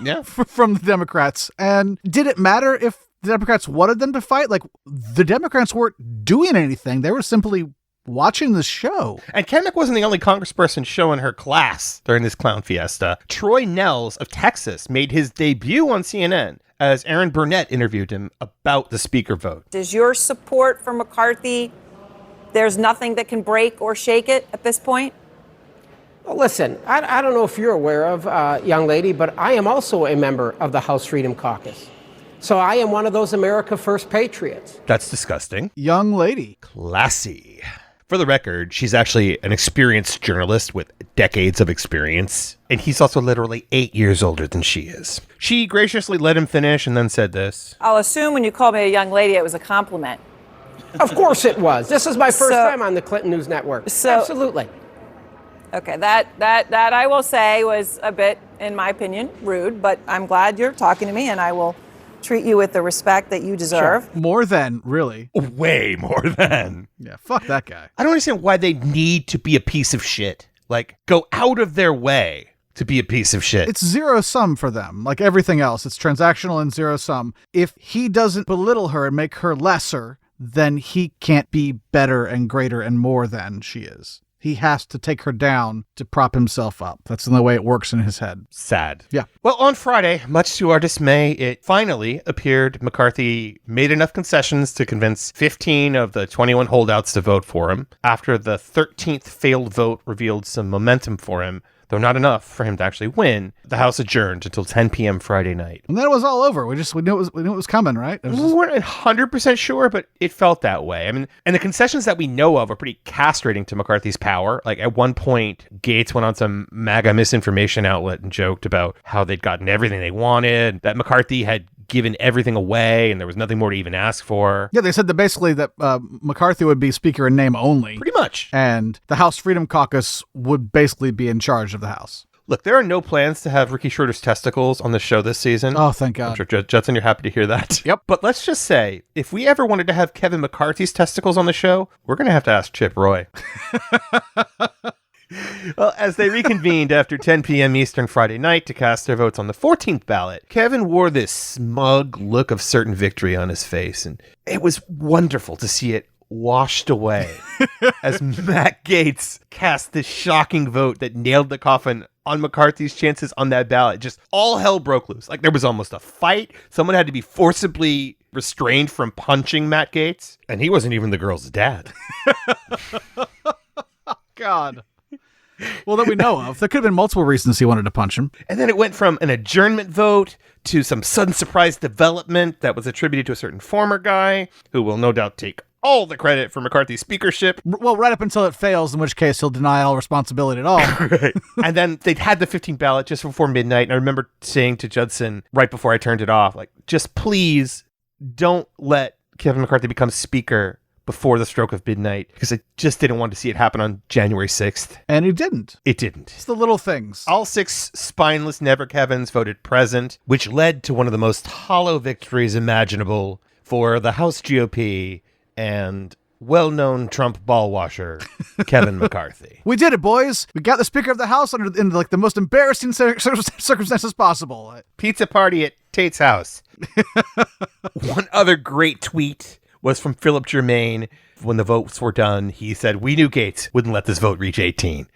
Speaker 7: Yeah.
Speaker 8: From the Democrats. And did it matter if the Democrats wanted them to fight? Like, the Democrats weren't doing anything. They were simply watching the show.
Speaker 7: And Kaepernick wasn't the only congressperson showing her class during this clown fiesta. Troy Nehls of Texas made his debut on CNN as Aaron Burnett interviewed him about the speaker vote.
Speaker 9: Is your support for McCarthy, there's nothing that can break or shake it at this point?
Speaker 10: Well, listen, I don't know if you're aware of, young lady, but I am also a member of the House Freedom Caucus. So I am one of those America First patriots.
Speaker 7: That's disgusting.
Speaker 8: Young lady.
Speaker 7: Classy. For the record, she's actually an experienced journalist with decades of experience, and he's also literally 8 years older than she is. She graciously let him finish and then said this.
Speaker 9: I'll assume when you called me a young lady, it was a compliment.
Speaker 10: Of course it was. This is my first time on the Clinton News Network. Absolutely.
Speaker 9: Okay, that I will say was a bit, in my opinion, rude, but I'm glad you're talking to me, and I will treat you with the respect that you deserve.
Speaker 8: Sure. More than, really.
Speaker 7: Way more than.
Speaker 8: Yeah, fuck that guy.
Speaker 7: I don't understand why they need to be a piece of shit. Like, go out of their way to be a piece of shit.
Speaker 8: It's zero sum for them. Like everything else, it's transactional and zero sum. If he doesn't belittle her and make her lesser, then he can't be better and greater and more than she is. He has to take her down to prop himself up. That's the way it works in his head.
Speaker 7: Sad.
Speaker 8: Yeah.
Speaker 7: Well, on Friday, much to our dismay, it finally appeared McCarthy made enough concessions to convince 15 of the 21 holdouts to vote for him. After the 13th failed vote revealed some momentum for him, though not enough for him to actually win, the House adjourned until 10 p.m. Friday night.
Speaker 8: And then it was all over. We knew it was coming, right?
Speaker 7: We weren't 100% sure, but it felt that way. I mean, and the concessions that we know of are pretty castrating to McCarthy's power. Like at one point, Gates went on some MAGA misinformation outlet and joked about how they'd gotten everything they wanted, that McCarthy had given everything away and there was nothing more to even ask for.
Speaker 8: Yeah, they said that basically that McCarthy would be speaker in name only.
Speaker 7: Pretty much.
Speaker 8: And the House Freedom Caucus would basically be in charge of the House.
Speaker 7: Look, there are no plans to have Ricky Schroeder's testicles on the show this season.
Speaker 8: Oh, thank God.
Speaker 7: I'm sure, Judson, you're happy to hear that.
Speaker 8: Yep.
Speaker 7: But let's just say, if we ever wanted to have Kevin McCarthy's testicles on the show, we're going to have to ask Chip Roy. Well, as they reconvened after 10 p.m. Eastern Friday night to cast their votes on the 14th ballot, Kevin wore this smug look of certain victory on his face, and it was wonderful to see it washed away as Matt Gaetz cast this shocking vote that nailed the coffin on McCarthy's chances on that ballot. Just all hell broke loose. Like there was almost a fight. Someone had to be forcibly restrained from punching Matt Gaetz, and he wasn't even the girl's dad.
Speaker 8: God. Well, that we know of. There could have been multiple reasons he wanted to punch him.
Speaker 7: And then it went from an adjournment vote to some sudden surprise development that was attributed to a certain former guy who will no doubt take all the credit for McCarthy's speakership.
Speaker 8: Well, right up until it fails, in which case he'll deny all responsibility at all.
Speaker 7: Right. And then they'd had the 15th ballot just before midnight. And I remember saying to Judson right before I turned it off, like, just please don't let Kevin McCarthy become speaker before the stroke of midnight, because I just didn't want to see it happen on January 6th.
Speaker 8: And he didn't.
Speaker 7: It didn't.
Speaker 8: It's the little things.
Speaker 7: All 6 spineless Never Kevins voted present, which led to one of the most hollow victories imaginable for the House GOP and well-known Trump ball washer, Kevin McCarthy.
Speaker 8: We did it, boys. We got the Speaker of the House in like the most embarrassing circumstances possible.
Speaker 7: Pizza party at Tate's house. One other great tweet was from Philip Germain. When the votes were done, he said, "We knew Gates wouldn't let this vote reach 18.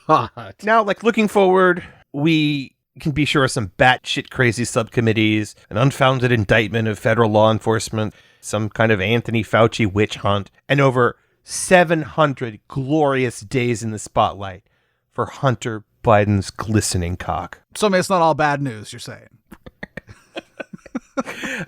Speaker 8: God.
Speaker 7: Now, like looking forward, we can be sure of some batshit crazy subcommittees, an unfounded indictment of federal law enforcement, some kind of Anthony Fauci witch hunt, and over 700 glorious days in the spotlight for Hunter Biden's glistening cock.
Speaker 8: So, I mean, it's not all bad news, you're saying.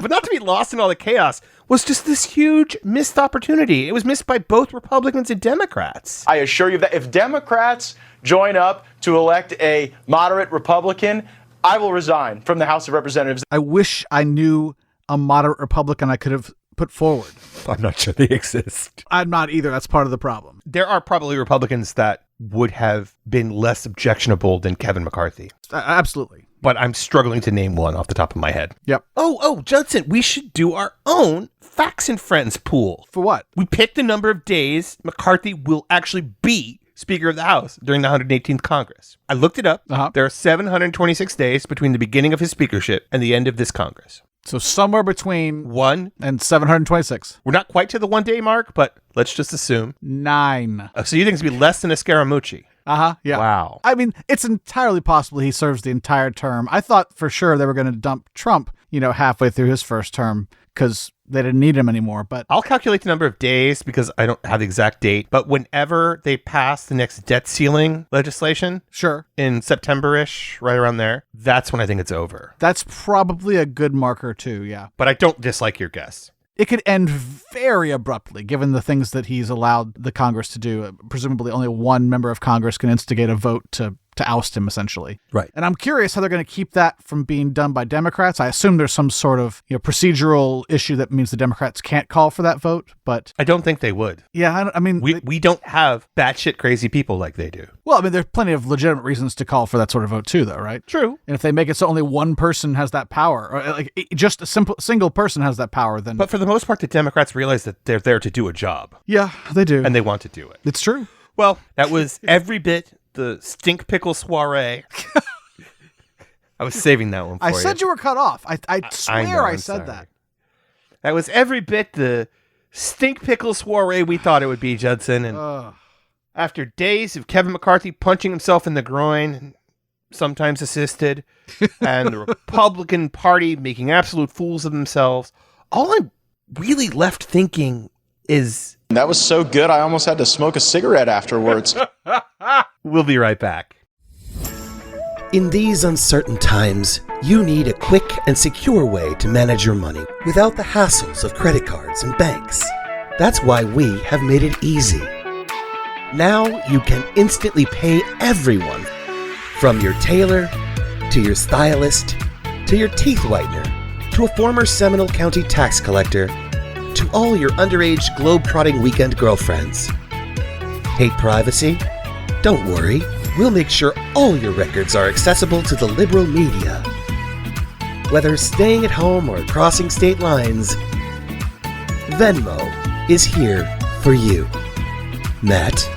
Speaker 7: But not to be lost in all the chaos was just this huge missed opportunity. It was missed by both Republicans and Democrats.
Speaker 5: I assure you that if Democrats join up to elect a moderate Republican, I will resign from the House of Representatives.
Speaker 8: I wish I knew a moderate Republican I could have put forward.
Speaker 7: I'm not sure they exist.
Speaker 8: I'm not either. That's part of the problem.
Speaker 7: There are probably Republicans that would have been less objectionable than Kevin McCarthy.
Speaker 8: Absolutely.
Speaker 7: But I'm struggling to name one off the top of my head.
Speaker 8: Yep.
Speaker 7: Oh, Judson, we should do our own Facts and Friends pool.
Speaker 8: For what?
Speaker 7: We pick the number of days McCarthy will actually be Speaker of the House during the 118th Congress. I looked it up. There are 726 days between the beginning of his speakership and the end of this Congress.
Speaker 8: So somewhere between
Speaker 7: 1
Speaker 8: and 726.
Speaker 7: We're not quite to the 1 day mark, but let's just assume
Speaker 8: 9.
Speaker 7: So you think it's going to be less than a Scaramucci?
Speaker 8: Yeah.
Speaker 7: Wow.
Speaker 8: I mean, it's entirely possible he serves the entire term. I thought for sure they were going to dump Trump, halfway through his first term because they didn't need him anymore. But
Speaker 7: I'll calculate the number of days because I don't have the exact date. But whenever they pass the next debt ceiling legislation,
Speaker 8: sure,
Speaker 7: in September-ish, right around there, that's when I think it's over.
Speaker 8: That's probably a good marker too, yeah.
Speaker 7: But I don't dislike your guess.
Speaker 8: It could end very abruptly, given the things that he's allowed the Congress to do. Presumably only one member of Congress can instigate a vote to oust him, essentially.
Speaker 7: Right.
Speaker 8: And I'm curious how they're going to keep that from being done by Democrats. I assume there's some sort of procedural issue that means the Democrats can't call for that vote, but
Speaker 7: I don't think they would.
Speaker 8: Yeah, I mean...
Speaker 7: We don't have batshit crazy people like they do.
Speaker 8: Well, I mean, there's plenty of legitimate reasons to call for that sort of vote too, though, right?
Speaker 7: True.
Speaker 8: And if they make it so only one person has that power, or like just a single person has that power, then...
Speaker 7: But for the most part, the Democrats realize that they're there to do a job.
Speaker 8: Yeah, they do.
Speaker 7: And they want to do it.
Speaker 8: It's true.
Speaker 7: Well, that was every bit the stink pickle soiree. I was saving that one for you.
Speaker 8: I said you were cut off. I swear I said
Speaker 7: sorry.
Speaker 8: that.
Speaker 7: That was every bit the stink pickle soiree we thought it would be, Judson. And after days of Kevin McCarthy punching himself in the groin, sometimes assisted, and the Republican Party making absolute fools of themselves, all I'm really left thinking is...
Speaker 5: That was so good, I almost had to smoke a cigarette afterwards.
Speaker 7: We'll be right back.
Speaker 1: In these uncertain times, you need a quick and secure way to manage your money without the hassles of credit cards and banks. That's why we have made it easy. Now you can instantly pay everyone, from your tailor, to your stylist, to your teeth whitener, to a former Seminole County tax collector, to all your underage globe-trotting weekend girlfriends. Hate privacy? Don't worry, we'll make sure all your records are accessible to the liberal media. Whether staying at home or crossing state lines, Venmo is here for you. Matt?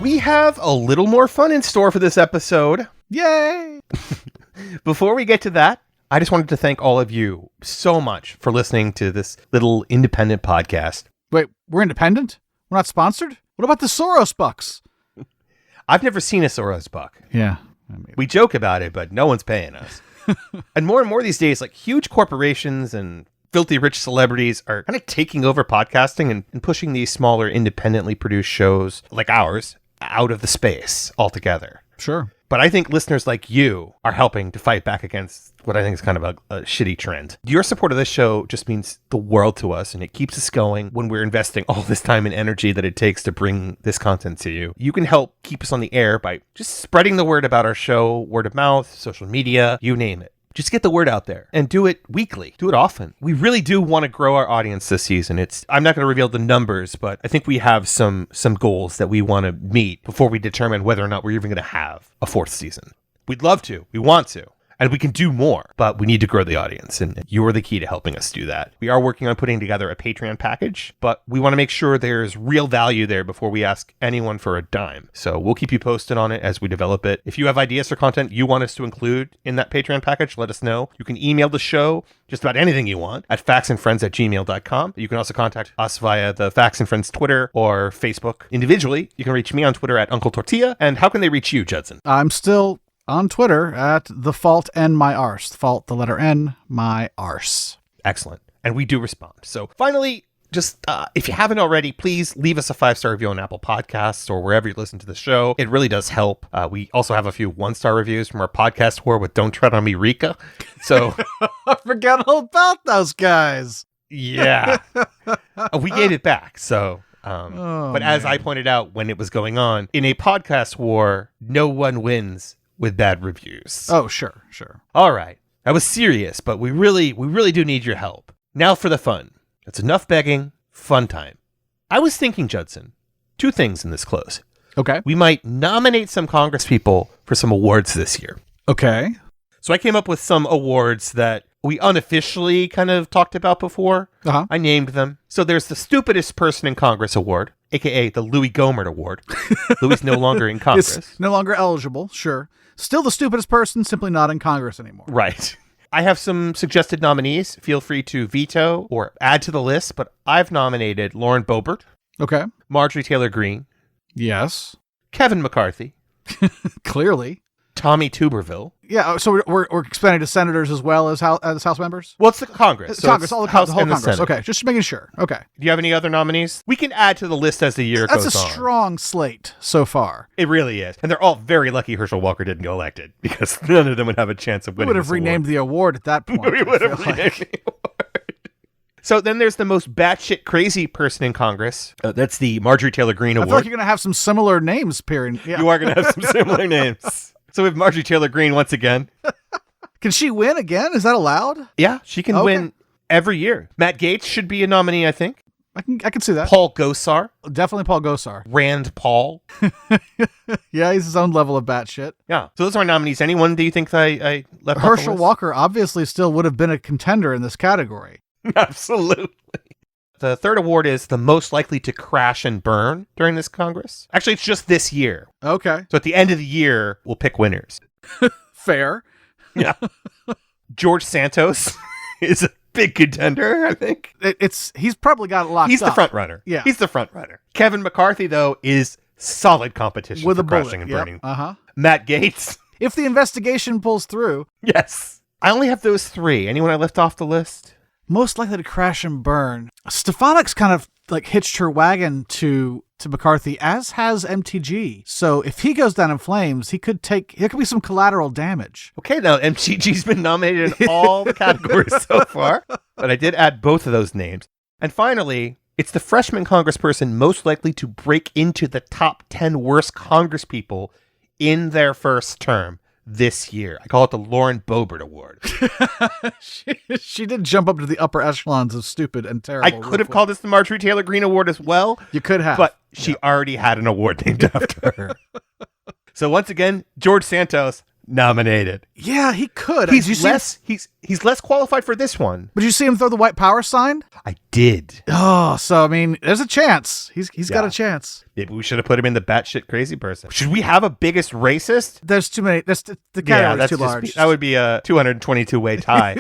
Speaker 7: We have a little more fun in store for this episode.
Speaker 8: Yay!
Speaker 7: Before we get to that, I just wanted to thank all of you so much for listening to this little independent podcast.
Speaker 8: Wait, we're independent? We're not sponsored? What about the Soros bucks?
Speaker 7: I've never seen a Soros buck.
Speaker 8: Yeah.
Speaker 7: We joke about it, but no one's paying us. And more these days, like huge corporations and filthy rich celebrities are kind of taking over podcasting and pushing these smaller, independently produced shows like ours out of the space altogether.
Speaker 8: Sure.
Speaker 7: But I think listeners like you are helping to fight back against what I think is kind of a shitty trend. Your support of this show just means the world to us, and it keeps us going when we're investing all this time and energy that it takes to bring this content to you. You can help keep us on the air by just spreading the word about our show, word of mouth, social media, you name it. Just get the word out there and do it weekly. Do it often. We really do want to grow our audience this season. I'm not going to reveal the numbers, but I think we have some goals that we want to meet before we determine whether or not we're even going to have a fourth season. We'd love to. We want to. And we can do more, but we need to grow the audience, and you're the key to helping us do that. We are working on putting together a Patreon package, but we want to make sure there's real value there before we ask anyone for a dime. So we'll keep you posted on it as we develop it. If you have ideas for content you want us to include in that Patreon package, let us know. You can email the show just about anything you want at factsandfriends@gmail.com. You can also contact us via the Facts and Friends Twitter or Facebook. Individually, you can reach me on Twitter at Uncle Tortilla. And how can they reach you, Judson?
Speaker 8: I'm still on Twitter at The Fault N My Arse. The Fault, the letter N, my arse.
Speaker 7: Excellent. And we do respond. So finally, Just if you haven't already, please leave us a 5-star review on Apple Podcasts or wherever you listen to the show. It really does help. We also have a few 1-star reviews from our podcast war with Don't Tread on Me, Rika. So
Speaker 8: I forgot all about those guys.
Speaker 7: Yeah. We gave it back. So, but as I pointed out when it was going on, in a podcast war, no one wins with bad reviews.
Speaker 8: Oh, sure.
Speaker 7: All right. I was serious, but we really do need your help. Now for the fun. It's enough begging, fun time. I was thinking, Judson, 2 things in this close.
Speaker 8: Okay.
Speaker 7: We might nominate some Congress people for some awards this year.
Speaker 8: Okay.
Speaker 7: So I came up with some awards that we unofficially kind of talked about before.
Speaker 8: Uh-huh.
Speaker 7: I named them. So there's the Stupidest Person in Congress Award, a.k.a. the Louis Gohmert Award. Louis is no longer in Congress.
Speaker 8: It's no longer eligible, sure. Still the stupidest person, simply not in Congress anymore.
Speaker 7: Right. I have some suggested nominees. Feel free to veto or add to the list, but I've nominated Lauren Boebert.
Speaker 8: Okay.
Speaker 7: Marjorie Taylor Greene.
Speaker 8: Yes.
Speaker 7: Kevin McCarthy.
Speaker 8: Clearly.
Speaker 7: Tommy Tuberville.
Speaker 8: Yeah, so we're expanding to senators as well as House members?
Speaker 7: Well, it's the Congress. So
Speaker 8: Congress,
Speaker 7: it's
Speaker 8: all the
Speaker 7: House
Speaker 8: whole
Speaker 7: and the
Speaker 8: Congress.
Speaker 7: Senate.
Speaker 8: Okay, just making sure. Okay.
Speaker 7: Do you have any other nominees? We can add to the list as the year goes on.
Speaker 8: That's a strong slate so far.
Speaker 7: It really is. And they're all very lucky Herschel Walker didn't get elected because none of them would have a chance of
Speaker 8: We
Speaker 7: winning.
Speaker 8: would have renamed the award at that point.
Speaker 7: We would have renamed the award. So then there's the most batshit crazy person in Congress. That's the Marjorie Taylor Greene
Speaker 8: I
Speaker 7: Award.
Speaker 8: feel like you're going to have some similar names appearing. Yeah.
Speaker 7: You are going to have some similar names. So we have Marjorie Taylor Greene once again.
Speaker 8: Can she win again? Is that allowed?
Speaker 7: Yeah, she can win every year. Matt Gaetz should be a nominee, I think.
Speaker 8: I can see that.
Speaker 7: Paul Gosar.
Speaker 8: Definitely Paul Gosar.
Speaker 7: Rand Paul.
Speaker 8: Yeah, he's his own level of batshit.
Speaker 7: Yeah. So those are our nominees. Anyone do you think I left off the
Speaker 8: Herschel
Speaker 7: list?
Speaker 8: Walker obviously still would have been a contender in this category.
Speaker 7: Absolutely. The third award is the most likely to crash and burn during this Congress. Actually, it's just this year.
Speaker 8: Okay.
Speaker 7: So at the end of the year, we'll pick winners.
Speaker 8: Fair.
Speaker 7: Yeah. George Santos is a big contender, I think.
Speaker 8: He's probably got it locked up.
Speaker 7: He's the front runner.
Speaker 8: Yeah.
Speaker 7: He's the front runner. Kevin McCarthy, though, is solid competition
Speaker 8: With
Speaker 7: for
Speaker 8: a bullet.
Speaker 7: crashing and
Speaker 8: Yep.
Speaker 7: burning.
Speaker 8: Uh-huh.
Speaker 7: Matt Gaetz.
Speaker 8: If the investigation pulls through.
Speaker 7: Yes. I only have those 3. Anyone I left off the list?
Speaker 8: Most likely to crash and burn. Stefanik's kind of like hitched her wagon to McCarthy, as has MTG. So if he goes down in flames, there could be some collateral damage.
Speaker 7: Okay, now MTG's been nominated in all the categories so far, but I did add both of those names. And finally, it's the freshman congressperson most likely to break into the top 10 worst congresspeople in their first term this year. I call it the Lauren Boebert Award.
Speaker 8: She did jump up to the upper echelons of stupid and terrible.
Speaker 7: I could have called this the Marjorie Taylor Greene Award as well.
Speaker 8: You could have.
Speaker 7: But she already had an award named after her. So once again, George Santos nominated.
Speaker 8: Yeah, he could.
Speaker 7: He's less qualified for this one.
Speaker 8: But did you see him throw the white power sign?
Speaker 7: I did.
Speaker 8: Oh, so I mean, there's a chance. He's got a chance.
Speaker 7: Maybe we should have put him in the batshit crazy person. Should we have a biggest racist?
Speaker 8: There's too many. The category's too large.
Speaker 7: That would be a 222-way tie.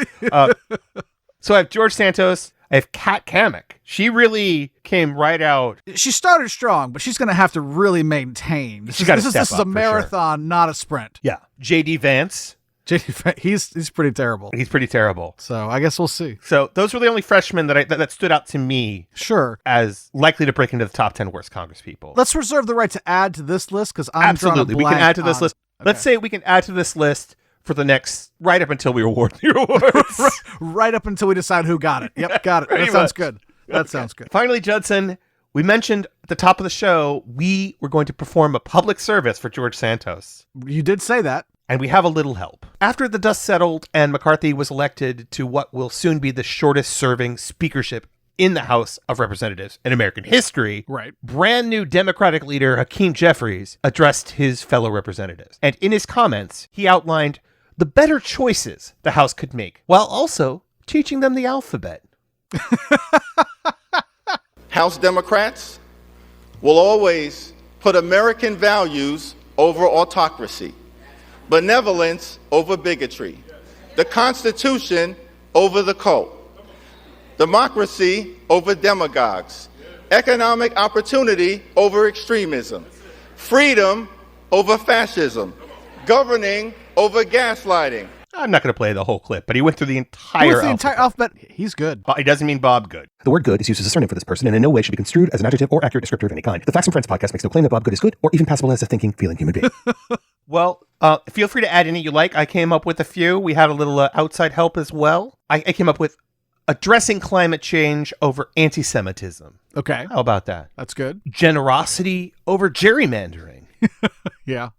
Speaker 7: So I have George Santos. I have Kat Kamek. She really came right out.
Speaker 8: She started strong, but she's going to have to really maintain. This is a marathon, not a sprint.
Speaker 7: Yeah. J.D. Vance.
Speaker 8: He's pretty terrible.
Speaker 7: He's pretty terrible.
Speaker 8: So I guess we'll see.
Speaker 7: So those were the only freshmen that stood out to me.
Speaker 8: Sure.
Speaker 7: As likely to break into the top 10 worst congresspeople.
Speaker 8: Let's reserve the right to add to this list because I'm
Speaker 7: absolutely. We can add to this list. Okay. Let's say we can add to this list for the next, right up until we award the awards.
Speaker 8: Right up until we decide who got it. Yep, got it. That sounds good. That sounds good.
Speaker 7: Finally, Judson, we mentioned at the top of the show, we were going to perform a public service for George Santos.
Speaker 8: You did say that.
Speaker 7: And we have a little help. After the dust settled and McCarthy was elected to what will soon be the shortest serving speakership in the House of Representatives in American history,
Speaker 8: right?
Speaker 7: Brand new Democratic leader Hakeem Jeffries addressed his fellow representatives. And in his comments, he outlined the better choices the House could make, while also teaching them the alphabet.
Speaker 11: House Democrats will always put American values over autocracy, benevolence over bigotry, the Constitution over the cult, democracy over demagogues, economic opportunity over extremism, freedom over fascism, governing over gaslighting.
Speaker 7: I'm not going to play the whole clip, but he went through the entire
Speaker 8: What's the entire alphabet? He's good.
Speaker 7: It doesn't mean Bob Good.
Speaker 1: The word good is used as a surname for this person and in no way should be construed as an adjective or accurate descriptor of any kind. The Facts and Friends podcast makes no claim that Bob Good is good or even passable as a thinking, feeling human being.
Speaker 7: Well, feel free to add any you like. I came up with a few. We had a little outside help as well. I came up with addressing climate change over anti-Semitism.
Speaker 8: Okay.
Speaker 7: How about that?
Speaker 8: That's good.
Speaker 7: Generosity over gerrymandering.
Speaker 8: Yeah.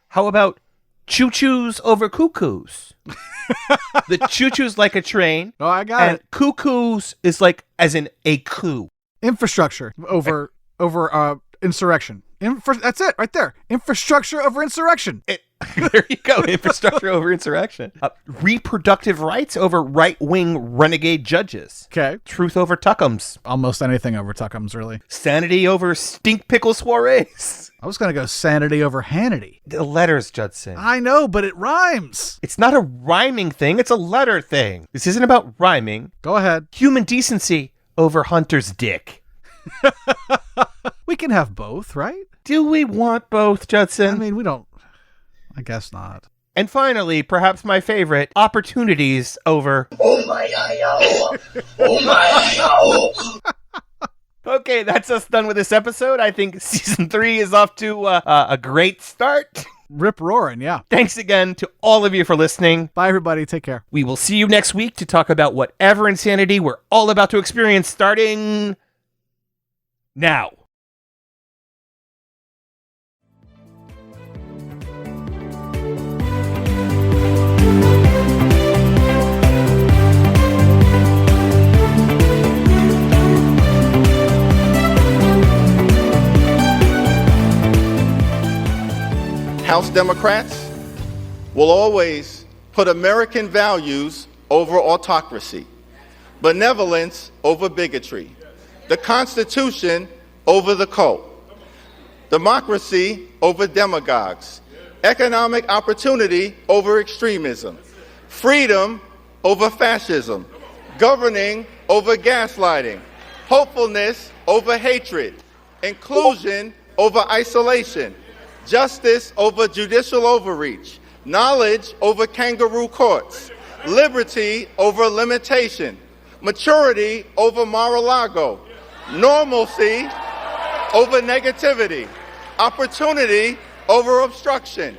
Speaker 7: How about choo-choos over cuckoos? The choo-choo's like a train.
Speaker 8: Oh, I got
Speaker 7: and
Speaker 8: it.
Speaker 7: Cuckoos is like as in a coup.
Speaker 8: Infrastructure over insurrection. That's it right there. Infrastructure over insurrection.
Speaker 7: There you go. Infrastructure over insurrection. Reproductive rights over right-wing renegade judges.
Speaker 8: Okay.
Speaker 7: Truth over tuckums.
Speaker 8: Almost anything over tuckums, really.
Speaker 7: Sanity over stink pickle soirees.
Speaker 8: I was going to go sanity over Hannity.
Speaker 7: The letters, Judson.
Speaker 8: I know, but it rhymes.
Speaker 7: It's not a rhyming thing. It's a letter thing. This isn't about rhyming.
Speaker 8: Go ahead.
Speaker 7: Human decency over Hunter's dick.
Speaker 8: We can have both, right?
Speaker 7: Do we want both, Judson?
Speaker 8: I mean, we don't. I guess not.
Speaker 7: And finally, perhaps my favorite, opportunities over...
Speaker 18: Oh my.
Speaker 7: Okay, that's us done with this episode. I think season 3 is off to a great start.
Speaker 8: Rip roaring, yeah.
Speaker 7: Thanks again to all of you for listening.
Speaker 8: Bye, everybody. Take care.
Speaker 7: We will see you next week to talk about whatever insanity we're all about to experience starting now.
Speaker 11: House Democrats will always put American values over autocracy, benevolence over bigotry, the Constitution over the cult, democracy over demagogues, economic opportunity over extremism, freedom over fascism, governing over gaslighting, hopefulness over hatred, inclusion over isolation, justice over judicial overreach, knowledge over kangaroo courts, liberty over limitation, maturity over Mar-a-Lago, normalcy over negativity, opportunity over obstruction,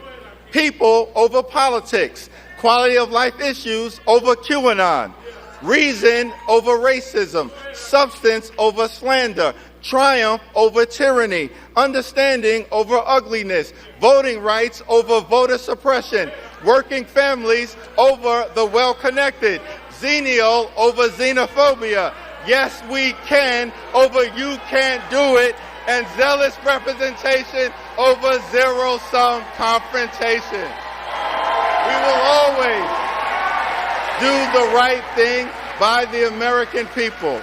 Speaker 11: people over politics, quality of life issues over QAnon, reason over racism, substance over slander, triumph over tyranny, understanding over ugliness, voting rights over voter suppression, working families over the well-connected, xenial over xenophobia, yes we can over you can't do it, and zealous representation over zero-sum confrontation. We will always do the right thing by the American people.